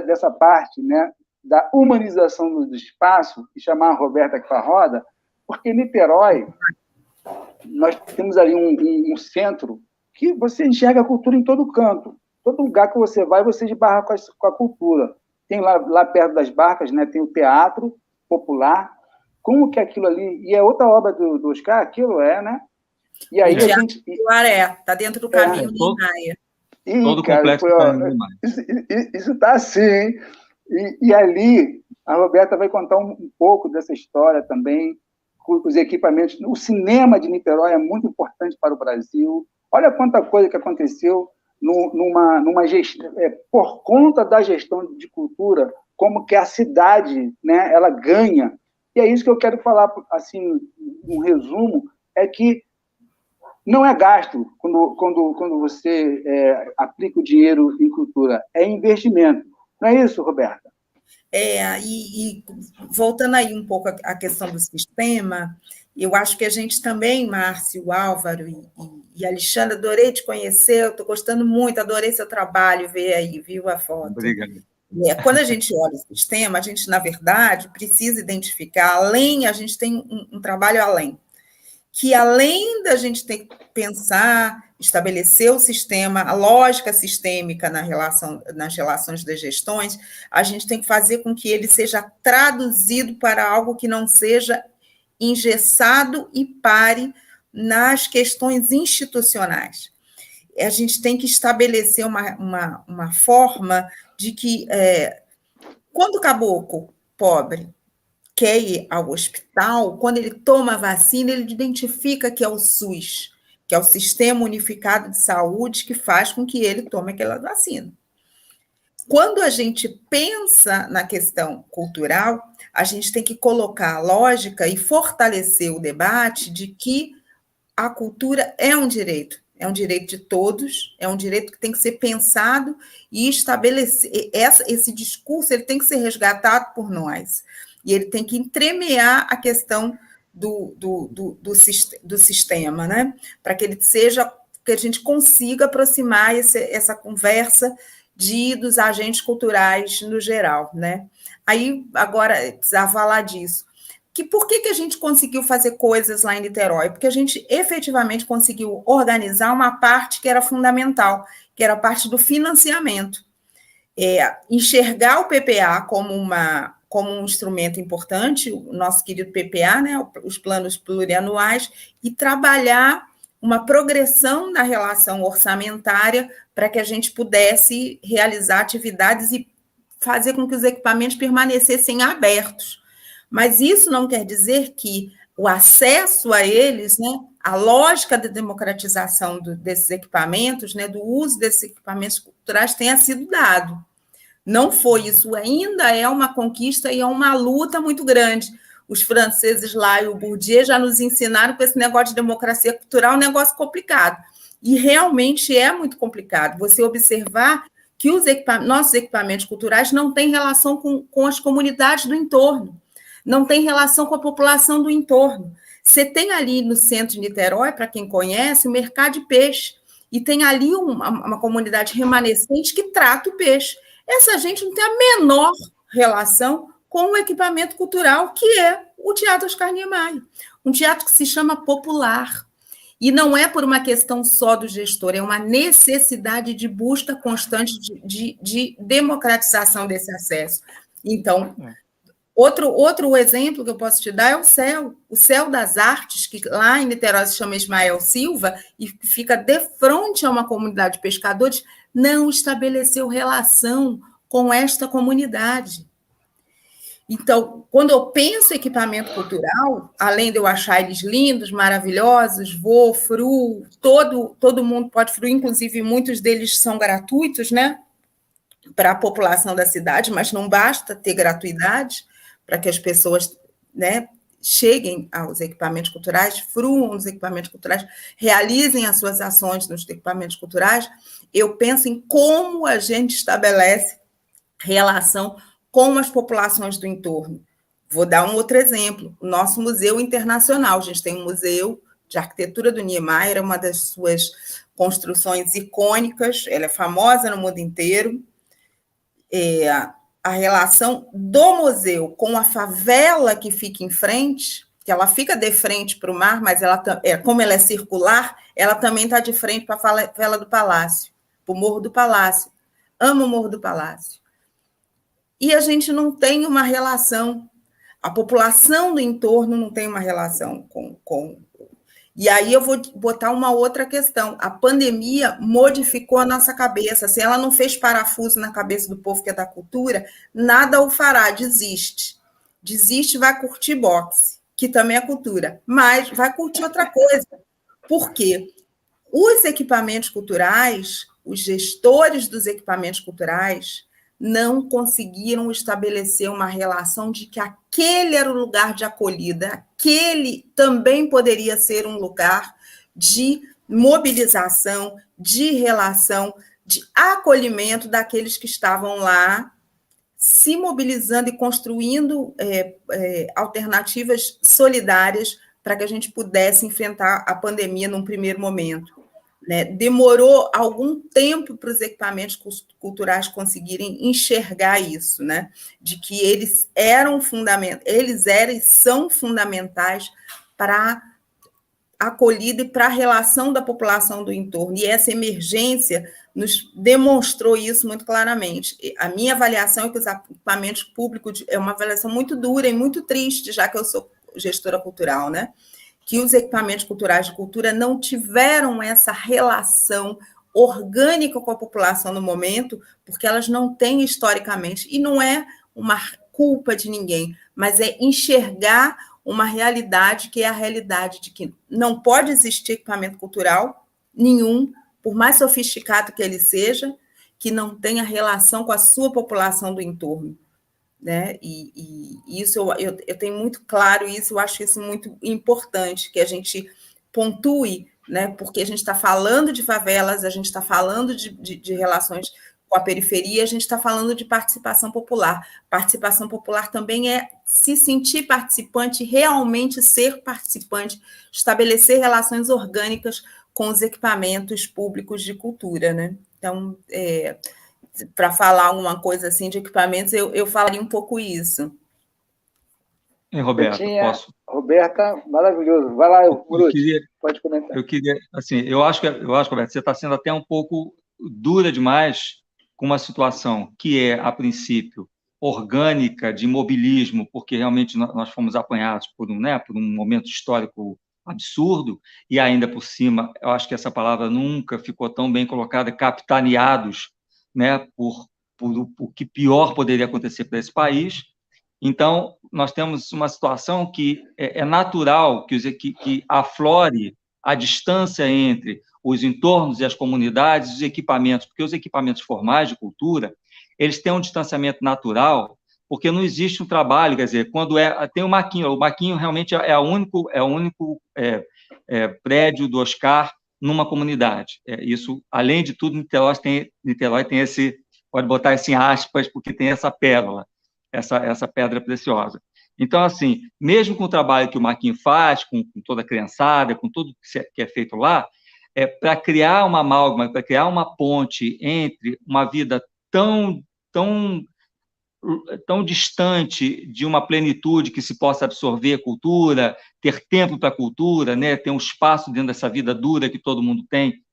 dessa parte, né, da humanização do espaço, e chamar a Roberta aqui para a roda, porque em Niterói, nós temos ali um centro que você enxerga a cultura em todo canto. Todo lugar que você vai, você esbarra com a cultura. Tem lá perto das barcas, né, tem o Teatro Popular. Como que aquilo ali... E é outra obra do Oscar, aquilo né? E aí o Teatro Popular está dentro do caminho do Maia. Todo complexo isso está assim, hein? E ali, a Roberta vai contar um pouco dessa história também, com os equipamentos. O cinema de Niterói é muito importante para o Brasil. Olha quanta coisa que aconteceu numa gestão, por conta da gestão de cultura, como que a cidade, né, ela ganha. E é isso que eu quero falar, assim, um resumo, é que não é gasto quando você aplica o dinheiro em cultura, é investimento. Não é isso, Roberta? E voltando aí um pouco à questão do sistema, eu acho que a gente também, Márcio, Álvaro e Alexandre, adorei te conhecer, eu estou gostando muito, adorei seu trabalho, ver aí, viu a foto. Obrigado. Quando a gente olha o sistema, a gente, na verdade, precisa identificar, a gente tem um trabalho além, que além da gente ter que pensar, estabelecer o sistema, a lógica sistêmica nas relações das gestões, a gente tem que fazer com que ele seja traduzido para algo que não seja engessado e pare nas questões institucionais. A gente tem que estabelecer uma forma de que, quando o caboclo pobre quer ir ao hospital, quando ele toma a vacina, ele identifica que é o SUS, que é o Sistema Unificado de Saúde, que faz com que ele tome aquela vacina. Quando a gente pensa na questão cultural, a gente tem que colocar a lógica e fortalecer o debate de que a cultura é um direito de todos, é um direito que tem que ser pensado e estabelecer. Esse discurso ele tem que ser resgatado por nós. E ele tem que entremear a questão do sistema, né? Para que ele seja, que a gente consiga aproximar essa conversa dos agentes culturais no geral, né? Aí, agora, precisava falar disso. Por que a gente conseguiu fazer coisas lá em Niterói? Porque a gente efetivamente conseguiu organizar uma parte que era fundamental, que era a parte do financiamento. Enxergar o PPA como um instrumento importante, o nosso querido PPA, né, os planos plurianuais, e trabalhar uma progressão na relação orçamentária para que a gente pudesse realizar atividades e fazer com que os equipamentos permanecessem abertos. Mas isso não quer dizer que o acesso a eles, né, a lógica da democratização desses equipamentos, né, do uso desses equipamentos culturais tenha sido dado. Não foi, isso ainda é uma conquista e é uma luta muito grande. Os franceses lá e o Bourdieu já nos ensinaram que esse negócio de democracia cultural é um negócio complicado. E realmente é muito complicado você observar que nossos equipamentos culturais não têm relação com as comunidades do entorno, não tem relação com a população do entorno. Você tem ali no centro de Niterói, para quem conhece, o mercado de peixe, e tem ali uma comunidade remanescente que trata o peixe. Essa gente não tem a menor relação com o equipamento cultural, que é o Teatro Oscar Niemeyer, um teatro que se chama popular. E não é por uma questão só do gestor, é uma necessidade de busca constante de democratização desse acesso. Então, outro exemplo que eu posso te dar é o Céu das Artes, que lá em Niterói se chama Ismael Silva, e fica de frente a uma comunidade de pescadores, não estabeleceu relação com esta comunidade. Então, quando eu penso em equipamento cultural, além de eu achar eles lindos, maravilhosos, fruo, todo mundo pode fruir, inclusive muitos deles são gratuitos, né, para a população da cidade, mas não basta ter gratuidade para que as pessoas, né, cheguem aos equipamentos culturais, fruam os equipamentos culturais, realizem as suas ações nos equipamentos culturais. Eu penso em como a gente estabelece relação com as populações do entorno. Vou dar um outro exemplo. O nosso Museu Internacional. A gente tem um museu de arquitetura do Niemeyer, é uma das suas construções icônicas, ela é famosa no mundo inteiro. A relação do museu com a favela que fica em frente, que ela fica de frente para o mar, mas como ela é circular, ela também está de frente para a favela do Palácio, para o Morro do Palácio. Amo o Morro do Palácio. E a gente não tem uma relação, a população do entorno não tem uma relação com... E aí eu vou botar uma outra questão. A pandemia modificou a nossa cabeça. Se ela não fez parafuso na cabeça do povo que é da cultura, nada o fará, desiste. Desiste, vai curtir boxe, que também é cultura, mas vai curtir outra coisa. Por quê? Os equipamentos culturais, os gestores dos equipamentos culturais, não conseguiram estabelecer uma relação de que aquele era o lugar de acolhida, aquele também poderia ser um lugar de mobilização, de relação, de acolhimento daqueles que estavam lá, se mobilizando e construindo alternativas solidárias para que a gente pudesse enfrentar a pandemia num primeiro momento. Né? Demorou algum tempo para os equipamentos culturais conseguirem enxergar isso, né? De que eles eram e são fundamentais para a acolhida e para a relação da população do entorno. E essa emergência nos demonstrou isso muito claramente. A minha avaliação é que os equipamentos públicos é uma avaliação muito dura e muito triste, já que eu sou gestora cultural, né? Que os equipamentos culturais de cultura não tiveram essa relação orgânica com a população no momento, porque elas não têm historicamente, e não é uma culpa de ninguém, mas é enxergar uma realidade que é a realidade de que não pode existir equipamento cultural nenhum, por mais sofisticado que ele seja, que não tenha relação com a sua população do entorno. Né? E isso eu tenho muito claro isso, eu acho isso muito importante, que a gente pontue, né? Porque a gente está falando de favelas, a gente está falando de relações com a periferia, a gente está falando de participação popular. Participação popular também é se sentir participante, realmente ser participante, estabelecer relações orgânicas com os equipamentos públicos de cultura, né? Então, para falar uma coisa assim de equipamentos, eu falaria um pouco isso. Roberta, posso? Roberta, maravilhoso. Vai lá, Muruti, pode comentar. Eu acho, Roberta, você está sendo até um pouco dura demais com uma situação que é, a princípio, orgânica, de imobilismo, porque realmente nós fomos apanhados por um momento histórico absurdo, e ainda por cima, eu acho que essa palavra nunca ficou tão bem colocada, capitaneados, né, por o que pior poderia acontecer para esse país, Então, nós temos uma situação que é natural que aflore a distância entre os entornos e as comunidades, os equipamentos, porque os equipamentos formais de cultura, eles têm um distanciamento natural, porque não existe um trabalho, quer dizer, quando tem o Maquinho realmente é o único prédio do Oscar numa comunidade. Isso, além de tudo, Niterói tem esse, pode botar isso em aspas, porque tem essa pérola, essa pedra preciosa. Então, assim, mesmo com o trabalho que o Marquinho faz, com toda a criançada, com tudo que é feito lá, para criar uma amálgama, para criar uma ponte entre uma vida tão distante de uma plenitude que se possa absorver a cultura, ter tempo para a cultura, né? Ter um espaço dentro dessa vida dura que todo mundo tem,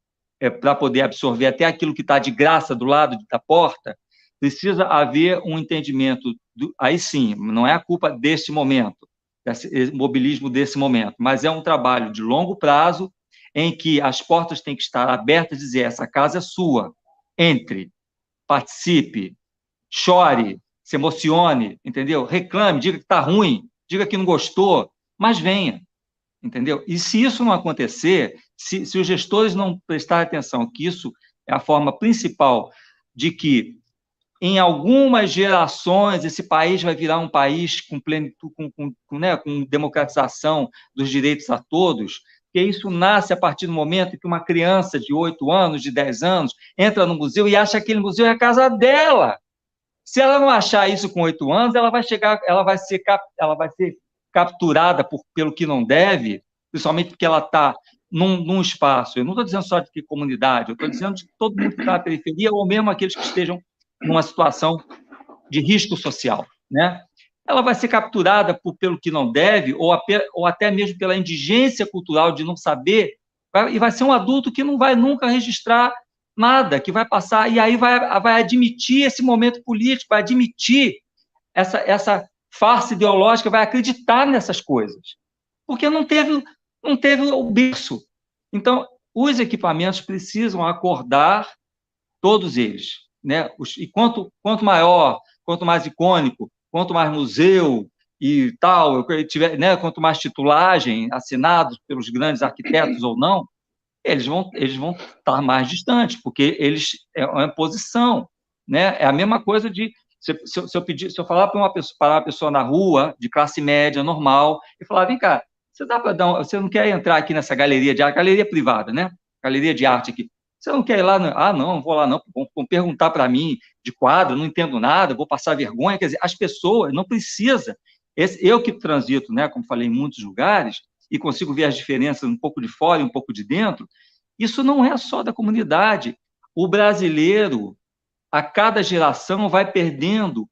para poder absorver até aquilo que está de graça do lado da porta, precisa haver um entendimento, aí sim, não é a culpa deste momento, desse mobilismo desse momento, mas é um trabalho de longo prazo, em que as portas têm que estar abertas e dizer, essa casa é sua, entre, participe, chore, se emocione, entendeu? Reclame, diga que está ruim, diga que não gostou, mas venha, entendeu? E se isso não acontecer, se os gestores não prestarem atenção que isso é a forma principal de que, em algumas gerações, esse país vai virar um país com plenitude, com democratização dos direitos a todos, porque isso nasce a partir do momento que uma criança de 8 anos, de 10 anos, entra no museu e acha que aquele museu é a casa dela. Se ela não achar isso com 8 anos, ela vai ser capturada pelo que não deve, principalmente porque ela está num espaço. Eu não estou dizendo só de que comunidade, eu estou dizendo de todo mundo que está na periferia, ou mesmo aqueles que estejam numa situação de risco social, né? Ela vai ser capturada pelo que não deve, ou até mesmo pela indigência cultural de não saber, e vai ser um adulto que não vai nunca registrar nada, que vai passar, e aí vai admitir esse momento político, vai admitir essa farsa ideológica, vai acreditar nessas coisas, porque não teve o berço. Então, os equipamentos precisam acordar, todos eles, né? E quanto maior, quanto mais icônico, quanto mais museu e tal, tiver, né? Quanto mais titulagem assinados pelos grandes arquitetos ou não, eles vão estar mais distantes, porque eles é uma posição, né? É a mesma coisa de se eu falar para uma pessoa na rua de classe média normal e falar, vem cá, você não quer entrar aqui nessa galeria de arte, galeria privada, né? Galeria de arte aqui. Você não quer ir lá? Não vou lá não. Vão perguntar para mim de quadro, não entendo nada, vou passar vergonha. Quer dizer, as pessoas não precisam. Eu que transito, né, como falei, em muitos lugares, e consigo ver as diferenças um pouco de fora e um pouco de dentro, isso não é só da comunidade. O brasileiro, a cada geração, vai perdendo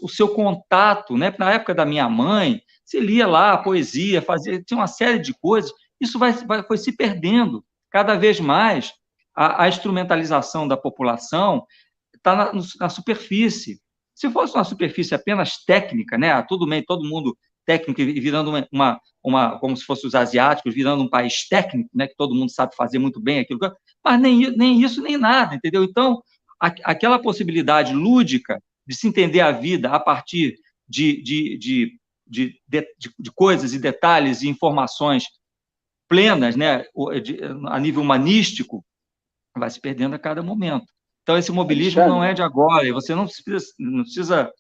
o seu contato, né? Na época da minha mãe, se lia lá a poesia, tinha uma série de coisas, isso foi se perdendo cada vez mais. A instrumentalização da população está na superfície. Se fosse uma superfície apenas técnica, né? Tudo bem, todo mundo técnico e virando como se fossem os asiáticos, virando um país técnico, né? Que todo mundo sabe fazer muito bem aquilo, mas nem isso, nem nada, entendeu? Então, aquela possibilidade lúdica de se entender a vida a partir de coisas e detalhes e informações plenas, né? A nível humanístico, vai se perdendo a cada momento. Então, esse mobilismo não é de agora, e você não precisa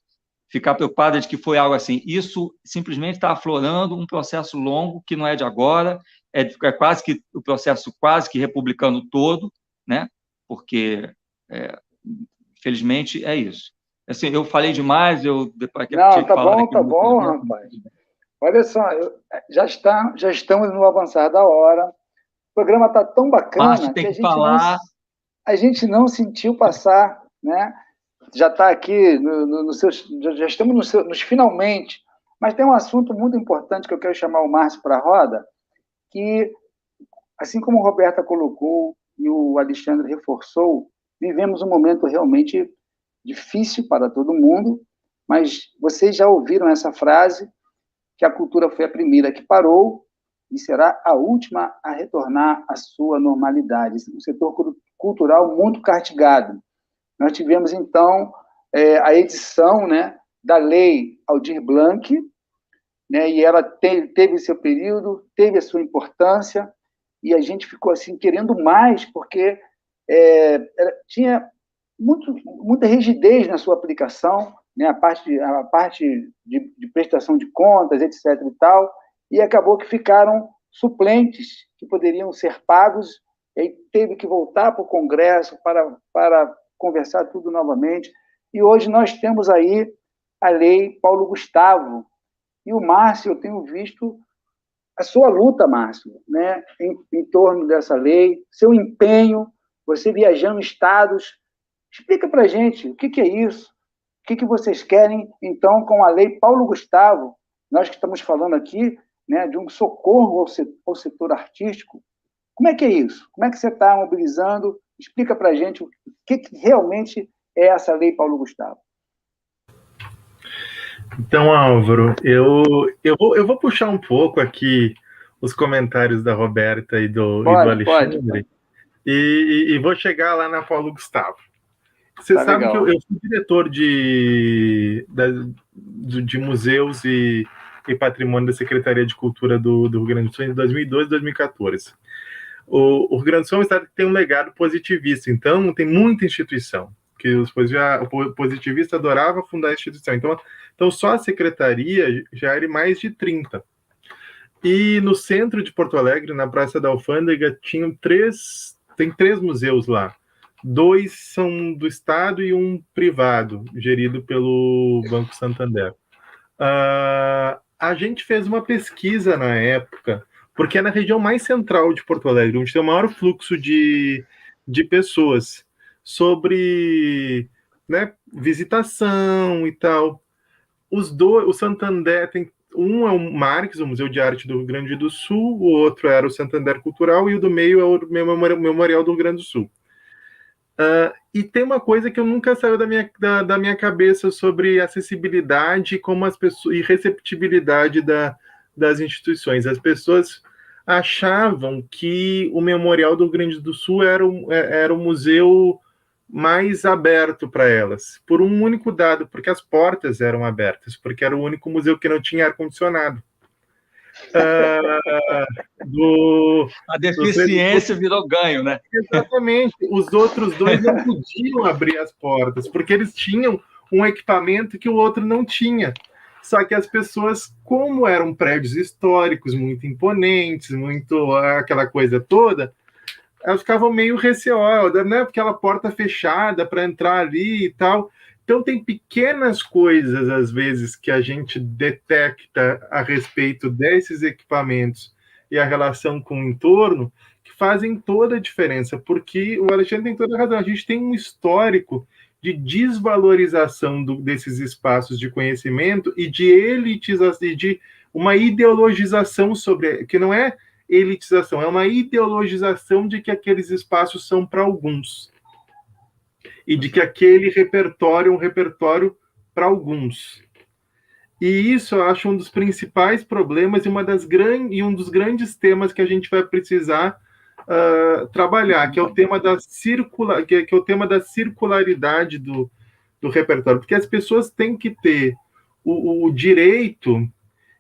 ficar preocupada de que foi algo assim. Isso simplesmente está aflorando um processo longo que não é de agora, é quase que o processo quase que republicano todo, né? Porque, felizmente, é isso. Assim, eu falei demais, depois não, tá bom, rapaz. Olha só, já estamos no avançar da hora. O programa está tão bacana que a gente não sentiu passar, né? Já está aqui, já estamos nos finalmente, mas tem um assunto muito importante que eu quero chamar o Márcio para a roda, que, assim como a Roberta colocou e o Alexandre reforçou, vivemos um momento realmente difícil para todo mundo, mas vocês já ouviram essa frase, que a cultura foi a primeira que parou e será a última a retornar à sua normalidade. Um setor cultural muito castigado. Nós tivemos, então, a edição, né, da lei Aldir Blanc, né? E ela teve seu período, teve a sua importância, e a gente ficou assim querendo mais, porque tinha muita rigidez na sua aplicação, né? A parte de prestação de contas, etc. e tal, e acabou que ficaram suplentes que poderiam ser pagos, e aí teve que voltar para o Congresso para conversar tudo novamente. E hoje nós temos aí a Lei Paulo Gustavo. E o Márcio, eu tenho visto a sua luta, Márcio, né, em torno dessa lei, seu empenho, você viajando estados. Explica para a gente o que é isso, o que vocês querem, então, com a Lei Paulo Gustavo. Nós que estamos falando aqui, né, de um socorro ao setor artístico. Como é que é isso? Como é que você está mobilizando? Explica para a gente o que realmente é essa Lei Paulo Gustavo. Então, Álvaro, eu vou puxar um pouco aqui os comentários da Roberta e do Alexandre, pode. E vou chegar lá na Paulo Gustavo. Você sabe legal. Que eu fui diretor de museus e patrimônio da Secretaria de Cultura do Rio Grande do Sul em 2012 e 2014. O Rio Grande do Sul é um estado que tem um legado positivista, então tem muita instituição, que o positivista adorava fundar a instituição. Então só a secretaria já era mais de 30. E no centro de Porto Alegre, na Praça da Alfândega, tem 3 museus lá. 2 são do Estado e um privado, gerido pelo Banco Santander. A gente fez uma pesquisa na época, porque é na região mais central de Porto Alegre, onde tem o maior fluxo de pessoas, sobre, né, visitação e tal. O Santander tem um é o Marques, o Museu de Arte do Rio Grande do Sul, o outro era o Santander Cultural, e o do meio é o Memorial do Rio Grande do Sul. E tem uma coisa que eu nunca saiu da minha cabeça sobre acessibilidade e receptibilidade das instituições. As pessoas achavam que o Memorial do Rio Grande do Sul era o museu mais aberto para elas, por um único dado, porque as portas eram abertas, porque era o único museu que não tinha ar-condicionado. A deficiência virou ganho, né? Exatamente. Os outros 2 não podiam abrir as portas, porque eles tinham um equipamento que o outro não tinha. Só que as pessoas, como eram prédios históricos, muito imponentes, muito aquela coisa toda, elas ficavam meio receosas, né? Aquela porta fechada para entrar ali e tal. Então, tem pequenas coisas, às vezes, que a gente detecta a respeito desses equipamentos e a relação com o entorno, que fazem toda a diferença, porque o Alexandre tem toda a razão. A gente tem um histórico de desvalorização desses espaços de conhecimento e de elitização, de uma ideologização que não é elitização, é uma ideologização de que aqueles espaços são para alguns e de que aquele repertório é um repertório para alguns. E isso eu acho um dos principais problemas e um dos grandes temas que a gente vai precisar trabalhar, que é o tema da circularidade do repertório, porque as pessoas têm que ter o direito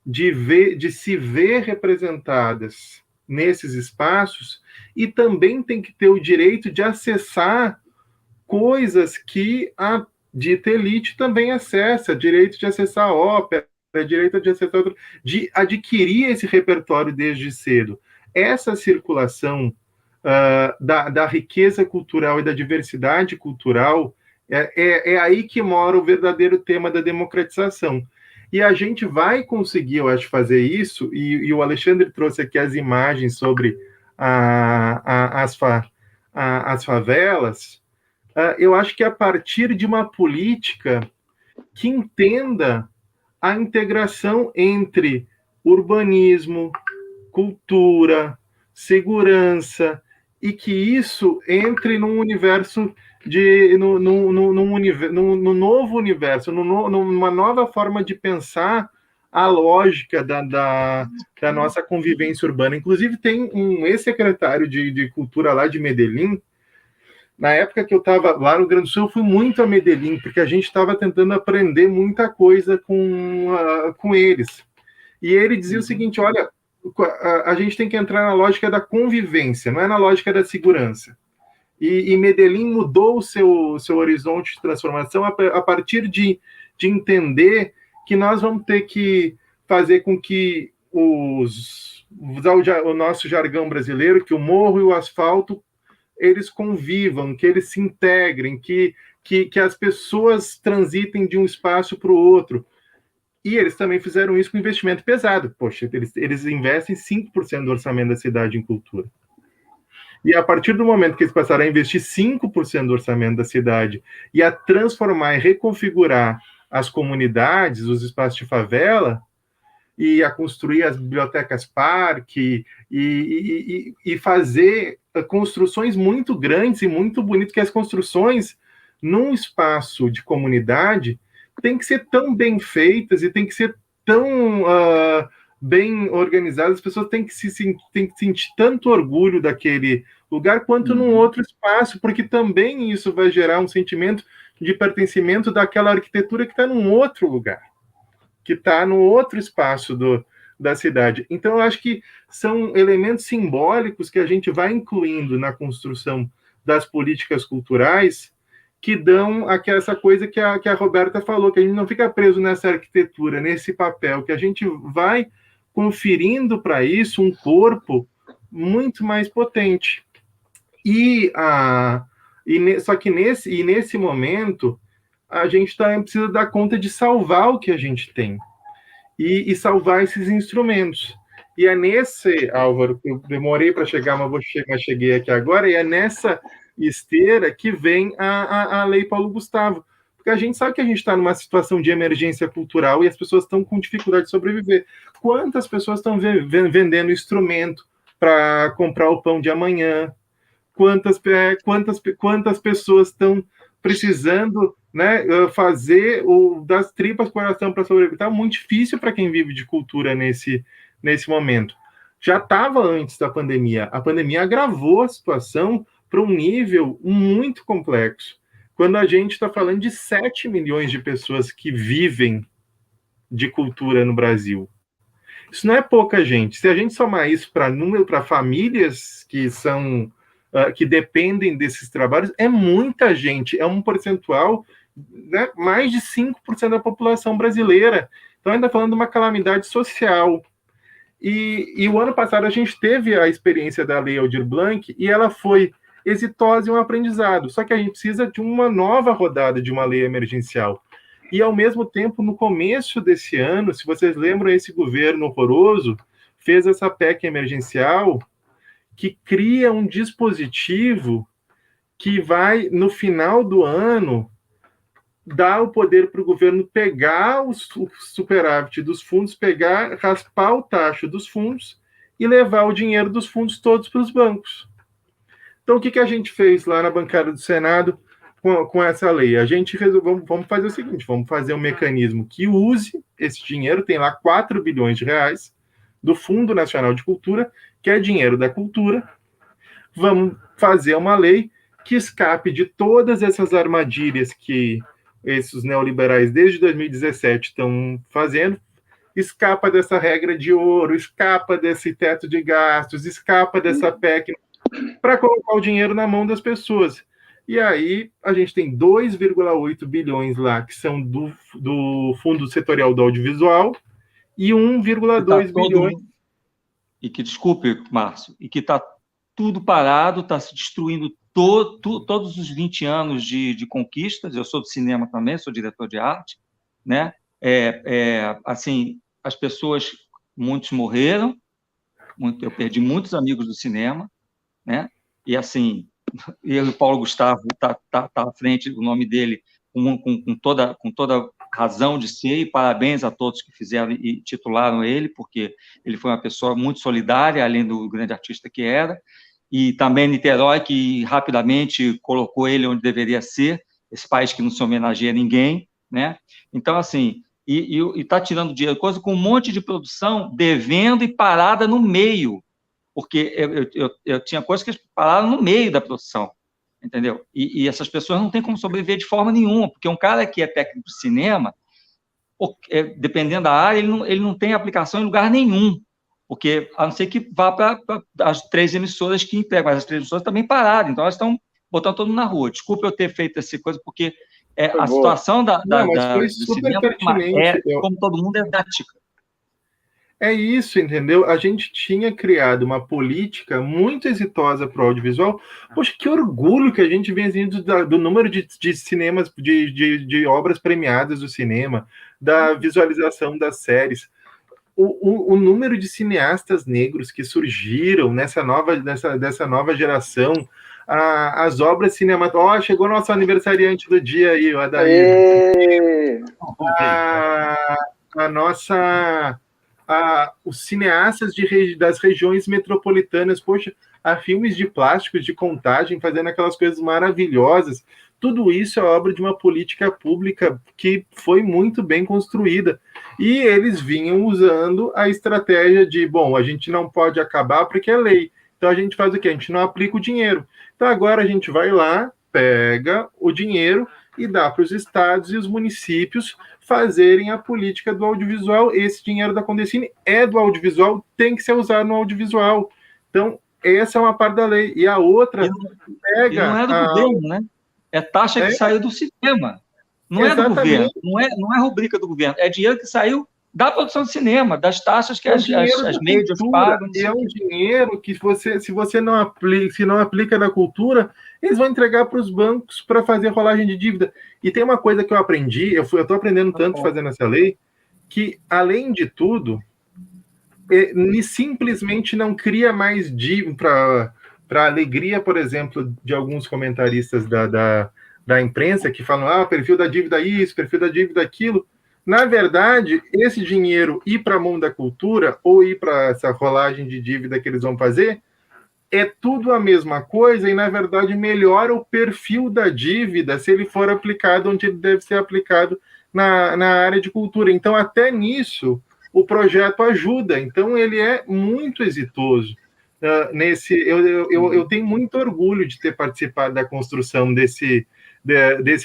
de se ver representadas nesses espaços, e também tem que ter o direito de acessar coisas que a dita elite também acessa, direito de acessar a ópera, direito de acessar de adquirir esse repertório desde cedo. Essa circulação da riqueza cultural e da diversidade cultural é aí que mora o verdadeiro tema da democratização. E a gente vai conseguir, eu acho, fazer isso, e o Alexandre trouxe aqui as imagens sobre as favelas. Eu acho que a partir de uma política que entenda a integração urbanismo, cultura, segurança, e que isso entre num universo num novo universo, numa nova forma de pensar a lógica da nossa convivência urbana. Inclusive, tem um ex-secretário de Cultura lá de Medellín, Na época que eu estava lá no Rio Grande do Sul, eu fui muito a Medellín, porque a gente estava tentando aprender muita coisa com eles. E ele dizia o seguinte, olha, a gente tem que entrar na lógica da convivência, não é na lógica da segurança. E Medellín mudou o seu horizonte de transformação a partir de entender que nós vamos ter que fazer com que usar o nosso jargão brasileiro, que o morro e o asfalto eles convivam, que eles se integrem, que as pessoas transitem de um espaço para o outro. E eles também fizeram isso com investimento pesado. Poxa, eles investem 5% do orçamento da cidade em cultura. E a partir do momento que eles passaram a investir 5% do orçamento da cidade e a transformar e reconfigurar as comunidades, os espaços de favela, e a construir as bibliotecas parque, e fazer construções muito grandes e muito bonitas, que as construções num espaço de comunidade têm que ser tão bem feitas e têm que ser tão bem organizadas, as pessoas têm que sentir tanto orgulho daquele lugar quanto num outro espaço, porque também isso vai gerar um sentimento de pertencimento daquela arquitetura que está num outro lugar, que está no outro espaço da cidade. Então, eu acho que são elementos simbólicos que a gente vai incluindo na construção das políticas culturais que dão essa coisa que a Roberta falou, que a gente não fica preso nessa arquitetura, nesse papel, que a gente vai conferindo para isso um corpo muito mais potente. Só que nesse momento, a gente também precisa dar conta de salvar o que a gente tem e salvar esses instrumentos. E é nesse, Álvaro, eu demorei para chegar, mas cheguei aqui agora, e é nessa esteira que vem a Lei Paulo Gustavo. Porque a gente sabe que a gente está numa situação de emergência cultural e as pessoas estão com dificuldade de sobreviver. Quantas pessoas estão vendendo instrumento para comprar o pão de amanhã? Quantas pessoas estão precisando, né, fazer das tripas coração para sobreviver? Está muito difícil para quem vive de cultura nesse momento. Já estava antes da pandemia. A pandemia agravou a situação para um nível muito complexo. Quando a gente está falando de 7 milhões de pessoas que vivem de cultura no Brasil. Isso não é pouca gente. Se a gente somar isso para famílias que dependem desses trabalhos, é muita gente, é um percentual, né, mais de 5% da população brasileira. Então, ainda falando de uma calamidade social. E o ano passado a gente teve a experiência da Lei Aldir Blanc e ela foi exitosa e um aprendizado. Só que a gente precisa de uma nova rodada de uma lei emergencial. E, ao mesmo tempo, no começo desse ano, se vocês lembram, esse governo horroroso fez essa PEC emergencial que cria um dispositivo que vai, no final do ano, dar o poder para o governo pegar o superávit dos fundos, raspar o taxa dos fundos e levar o dinheiro dos fundos todos para os bancos. Então, o que a gente fez lá na bancada do Senado com essa lei? A gente resolveu, vamos fazer o seguinte, vamos fazer um mecanismo que use esse dinheiro, tem lá 4 bilhões de reais do Fundo Nacional de Cultura, que é dinheiro da cultura. Vamos fazer uma lei que escape de todas essas armadilhas que esses neoliberais desde 2017 estão fazendo, escapa dessa regra de ouro, escapa desse teto de gastos, escapa dessa PEC, para colocar o dinheiro na mão das pessoas. E aí a gente tem 2,8 bilhões lá, que são do Fundo Setorial do Audiovisual, e 1,2 bilhões... E que, desculpe, Márcio, e que está tudo parado, está se destruindo todos os 20 anos de conquistas. Eu sou do cinema também, sou diretor de arte, né? Assim, as pessoas, muitos morreram, eu perdi muitos amigos do cinema, né? E assim, o Paulo Gustavo tá à frente, o nome dele com toda razão de ser, e parabéns a todos que fizeram e titularam ele, porque ele foi uma pessoa muito solidária, além do grande artista que era, e também Niterói, que rapidamente colocou ele onde deveria ser, esse país que não se homenageia ninguém, né? Então, assim, e está tirando dinheiro, coisa com um monte de produção devendo e parada no meio, porque eu tinha coisas que pararam no meio da produção, entendeu? E essas pessoas não têm como sobreviver de forma nenhuma, porque um cara que é técnico de cinema, dependendo da área, ele não tem aplicação em lugar nenhum, porque a não ser que vá para as 3 emissoras que empregam, mas as 3 emissoras também pararam, então elas estão botando todo mundo na rua. Desculpa eu ter feito essa coisa, porque a situação do cinema pertinente. como todo mundo, é dática. É isso, entendeu? A gente tinha criado uma política muito exitosa para o audiovisual. Poxa, que orgulho que a gente vem vindo do número de cinemas, de obras premiadas do cinema, da visualização das séries. O número de cineastas negros que surgiram dessa nova geração, as obras cinematográficas. Chegou nosso aniversariante do dia aí, o Adair. Os cineastas das regiões metropolitanas, poxa, há filmes de plásticos, de contagem, fazendo aquelas coisas maravilhosas. Tudo isso é obra de uma política pública que foi muito bem construída. E eles vinham usando a estratégia de, a gente não pode acabar porque é lei. Então a gente faz o quê? A gente não aplica o dinheiro. Então agora a gente vai lá, pega o dinheiro e dá para os estados e os municípios fazerem a política do audiovisual. Esse dinheiro da Condecine é do audiovisual, tem que ser usado no audiovisual. Então, essa é uma parte da lei. E a outra pega... não é do governo, né? É taxa que saiu do cinema. Não Exatamente. É do governo. Não é rubrica do governo. É dinheiro que saiu da produção de cinema, das taxas que as mídias pagam. E é um dinheiro que se você não aplica na cultura, eles vão entregar para os bancos para fazer rolagem de dívida. E tem uma coisa que eu aprendi, eu estou aprendendo tanto fazendo essa lei, que, além de tudo, simplesmente não cria mais dívida para alegria, por exemplo, de alguns comentaristas da imprensa que falam, perfil da dívida isso, perfil da dívida aquilo. Na verdade, esse dinheiro ir para a mão da cultura ou ir para essa rolagem de dívida que eles vão fazer é tudo a mesma coisa e, na verdade, melhora o perfil da dívida se ele for aplicado onde ele deve ser aplicado na área de cultura. Então, até nisso, o projeto ajuda. Então, ele é muito exitoso. Eu tenho muito orgulho de ter participado da construção desse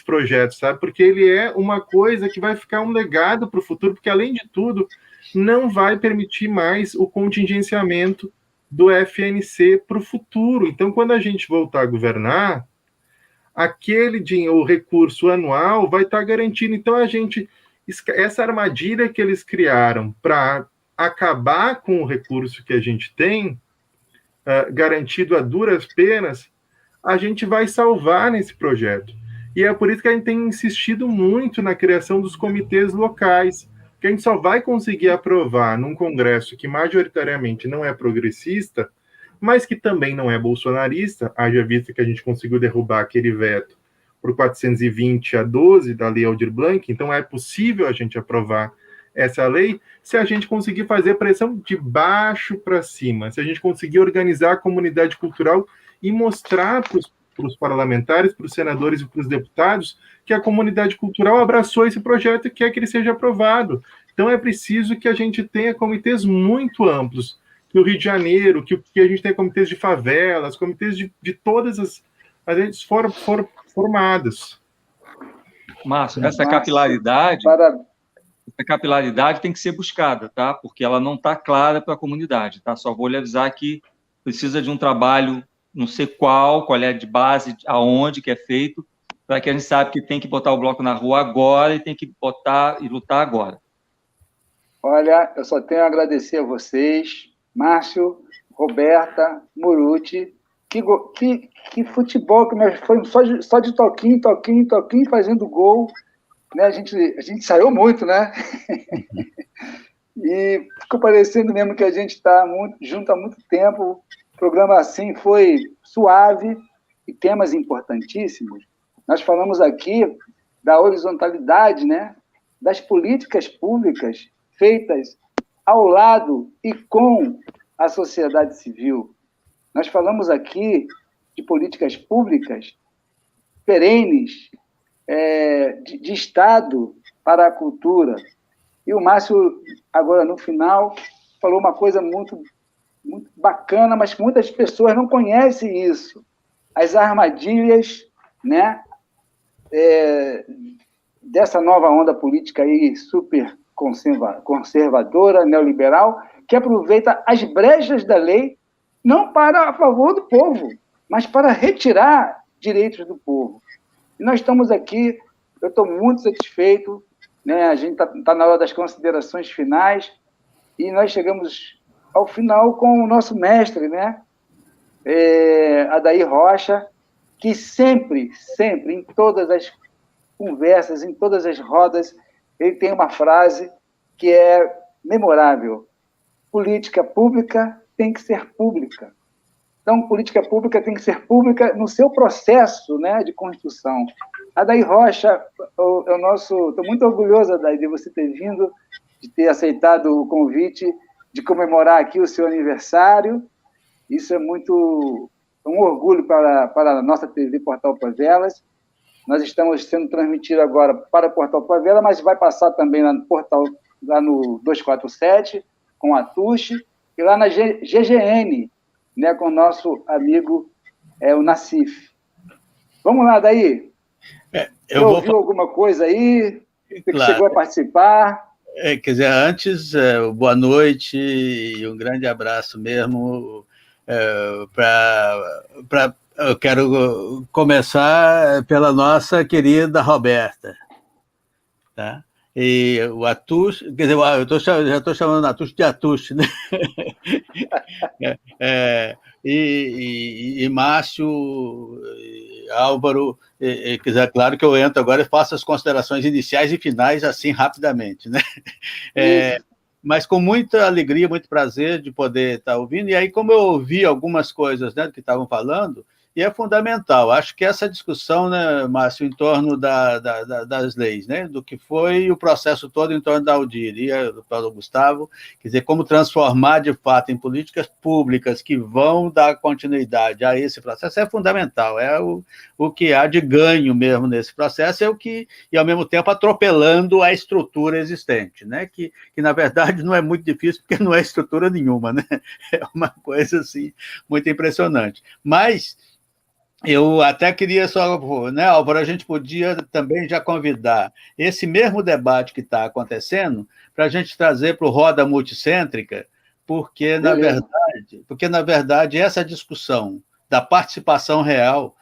projeto, sabe? Porque ele é uma coisa que vai ficar um legado para o futuro, porque, além de tudo, não vai permitir mais o contingenciamento do FNC para o futuro. Então, quando a gente voltar a governar, o recurso anual vai estar garantido. Então, essa armadilha que eles criaram para acabar com o recurso que a gente tem, garantido a duras penas, a gente vai salvar nesse projeto. E é por isso que a gente tem insistido muito na criação dos comitês locais, que a gente só vai conseguir aprovar num Congresso que majoritariamente não é progressista, mas que também não é bolsonarista, haja vista que a gente conseguiu derrubar aquele veto por 420-12 da Lei Aldir Blanc, então é possível a gente aprovar essa lei se a gente conseguir fazer pressão de baixo para cima, se a gente conseguir organizar a comunidade cultural e mostrar para os parlamentares, para os senadores e para os deputados que a comunidade cultural abraçou esse projeto e quer que ele seja aprovado. Então é preciso que a gente tenha comitês muito amplos, no Rio de Janeiro, que a gente tenha comitês de favelas, comitês de todas as redes formadas. Márcio, essa capilaridade tem que ser buscada, tá? Porque ela não está clara para a comunidade, tá? Só vou lhe avisar que precisa de um trabalho, não sei qual é de base, aonde que é feito, para que a gente saiba que tem que botar o bloco na rua agora e tem que botar e lutar agora. Olha, eu só tenho a agradecer a vocês, Márcio, Roberta, Muruti. Que futebol que foi só de toquinho, fazendo gol. Né? A gente saiu muito, né? E ficou parecendo mesmo que a gente está junto há muito tempo. O programa assim foi suave e temas importantíssimos. Nós falamos aqui da horizontalidade, né? Das políticas públicas feitas ao lado e com a sociedade civil. Nós falamos aqui de políticas públicas perenes, de Estado para a cultura. E o Márcio, agora no final, falou uma coisa muito, muito bacana, mas muitas pessoas não conhecem isso. as armadilhas, né, dessa nova onda política aí super conservadora, neoliberal, que aproveita as brechas da lei não para a favor do povo, mas para retirar direitos do povo. E nós estamos aqui, eu estou muito satisfeito, né? A gente está na hora das considerações finais, e nós chegamos ao final com o nosso mestre, né? Adair Rocha, que sempre, em todas as conversas, em todas as rodas, ele tem uma frase que é memorável: política pública tem que ser pública. Então, política pública tem que ser pública no seu processo, né, de construção. Adair Rocha, estou muito orgulhoso, Adair, de você ter vindo, de ter aceitado o convite de comemorar aqui o seu aniversário. Isso é um orgulho para a nossa TV Portal Favelas. Nós estamos sendo transmitidos agora para o Portal Favela, mas vai passar também lá no Portal, lá no 247, com a Tuxi, e lá na GGN, né, com o nosso amigo, o Nassif. Vamos lá, Daí. Você ouviu alguma coisa aí? Você claro. Chegou a participar? Quer dizer, antes, boa noite e um grande abraço mesmo. Eu quero começar pela nossa querida Roberta, tá? E o Atush, quer dizer, já estou chamando o Atush de Atush, né? E Márcio, Álvaro, quer dizer, claro que eu entro agora e faço as considerações iniciais e finais assim rapidamente, né? Mas com muita alegria, muito prazer de poder estar ouvindo. E aí, como eu ouvi algumas coisas, né, do que estavam falando, e é fundamental, acho que essa discussão, né, Márcio, em torno das leis, né, do que foi o processo todo em torno da auditoria do Paulo Gustavo, quer dizer, como transformar de fato em políticas públicas que vão dar continuidade a esse processo é fundamental, é o que há de ganho mesmo nesse processo, e ao mesmo tempo atropelando a estrutura existente, né, que na verdade não é muito difícil, porque não é estrutura nenhuma, né, é uma coisa assim muito impressionante, mas eu até queria só, né, Álvaro, a gente podia também já convidar esse mesmo debate que está acontecendo para a gente trazer para o Roda Multicêntrica, porque na verdade, essa discussão da participação real,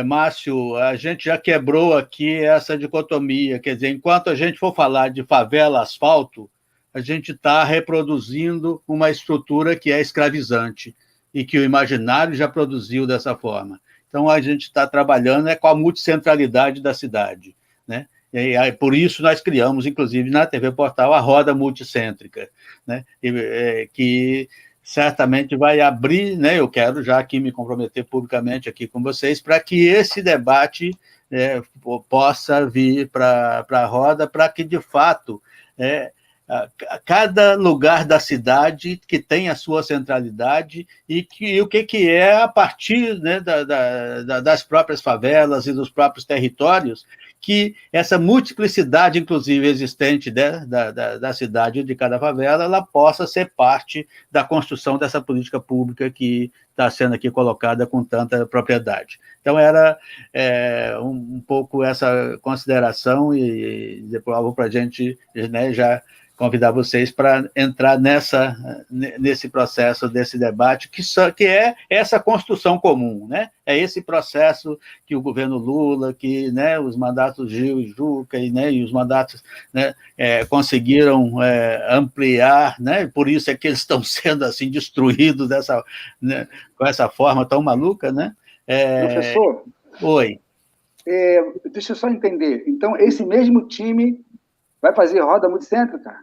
Márcio, a gente já quebrou aqui essa dicotomia, quer dizer, enquanto a gente for falar de favela, asfalto, a gente está reproduzindo uma estrutura que é escravizante e que o imaginário já produziu dessa forma. Então, a gente está trabalhando com a multicentralidade da cidade, né? E aí, por isso, nós criamos, inclusive, na TV Portal, a Roda Multicêntrica, né? Que certamente vai abrir, né? Eu quero já aqui me comprometer publicamente aqui com vocês, para que esse debate possa vir para a Roda, para que, de fato, cada lugar da cidade que tem a sua centralidade e o que é a partir, né, das próprias favelas e dos próprios territórios, que essa multiplicidade, inclusive, existente da cidade e de cada favela, ela possa ser parte da construção dessa política pública que está sendo aqui colocada com tanta propriedade. Então, era um pouco essa consideração e depois algo para a gente, né, já convidar vocês para entrar nesse processo, desse debate, que é essa construção comum, né? É esse processo que o governo Lula, que, né, os mandatos Gil e Juca, e os mandatos, né, conseguiram ampliar, né? Por isso é que eles estão sendo assim destruídos né, com essa forma tão maluca, né? Professor? Oi. Deixa eu só entender. Então, esse mesmo time vai fazer Roda Multicêntrica?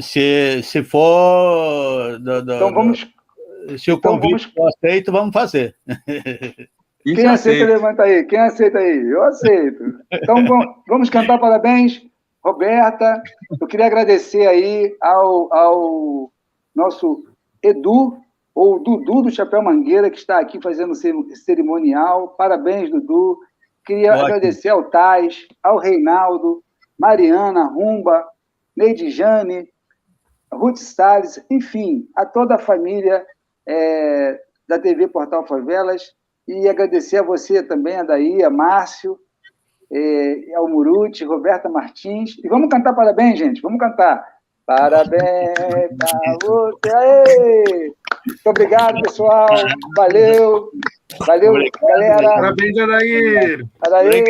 Se for... Então vamos... Se o convite for aceito, vamos fazer. Quem aceita, levanta aí. Quem aceita aí? Eu aceito. Então, vamos cantar parabéns, Roberta. Eu queria agradecer aí ao nosso Edu, ou Dudu do Chapéu Mangueira, que está aqui fazendo o cerimonial. Parabéns, Dudu. Queria agradecer ao Tais, ao Reinaldo, Mariana, Rumba, Neide Jane, Ruth Salles, enfim, a toda a família da TV Portal Favelas. E agradecer a você também, a Daí, a Márcio, ao Muruti, Roberta Martins. E vamos cantar parabéns, gente. Vamos cantar. Parabéns para você. Aê! Muito obrigado, pessoal. Valeu. Valeu, galera. Parabéns, Adair. Parabéns.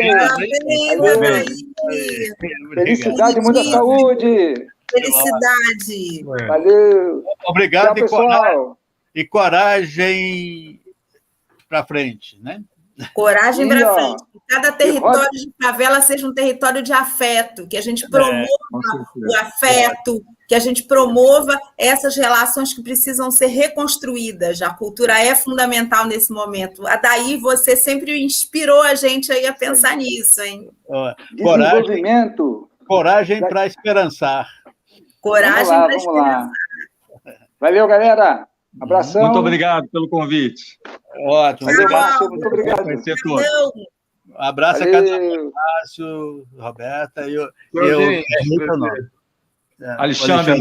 Felicidade e muita saúde. Felicidade. Valeu. Obrigado. Tchau, pessoal. E coragem para frente, né? Coragem para frente. Que cada território de favela seja um território de afeto, que a gente promova o afeto, que a gente promova essas relações que precisam ser reconstruídas. A cultura é fundamental nesse momento. A Daí, você sempre inspirou a gente aí a pensar nisso, hein? Desenvolvimento. Coragem para esperançar. Coragem para esperançar. Valeu, galera. Abração. Muito obrigado pelo convite. Ótimo. Valeu, Márcio. Muito obrigado. Abraço a cada um. Márcio, Roberta e eu. Alexandre. Alexandre.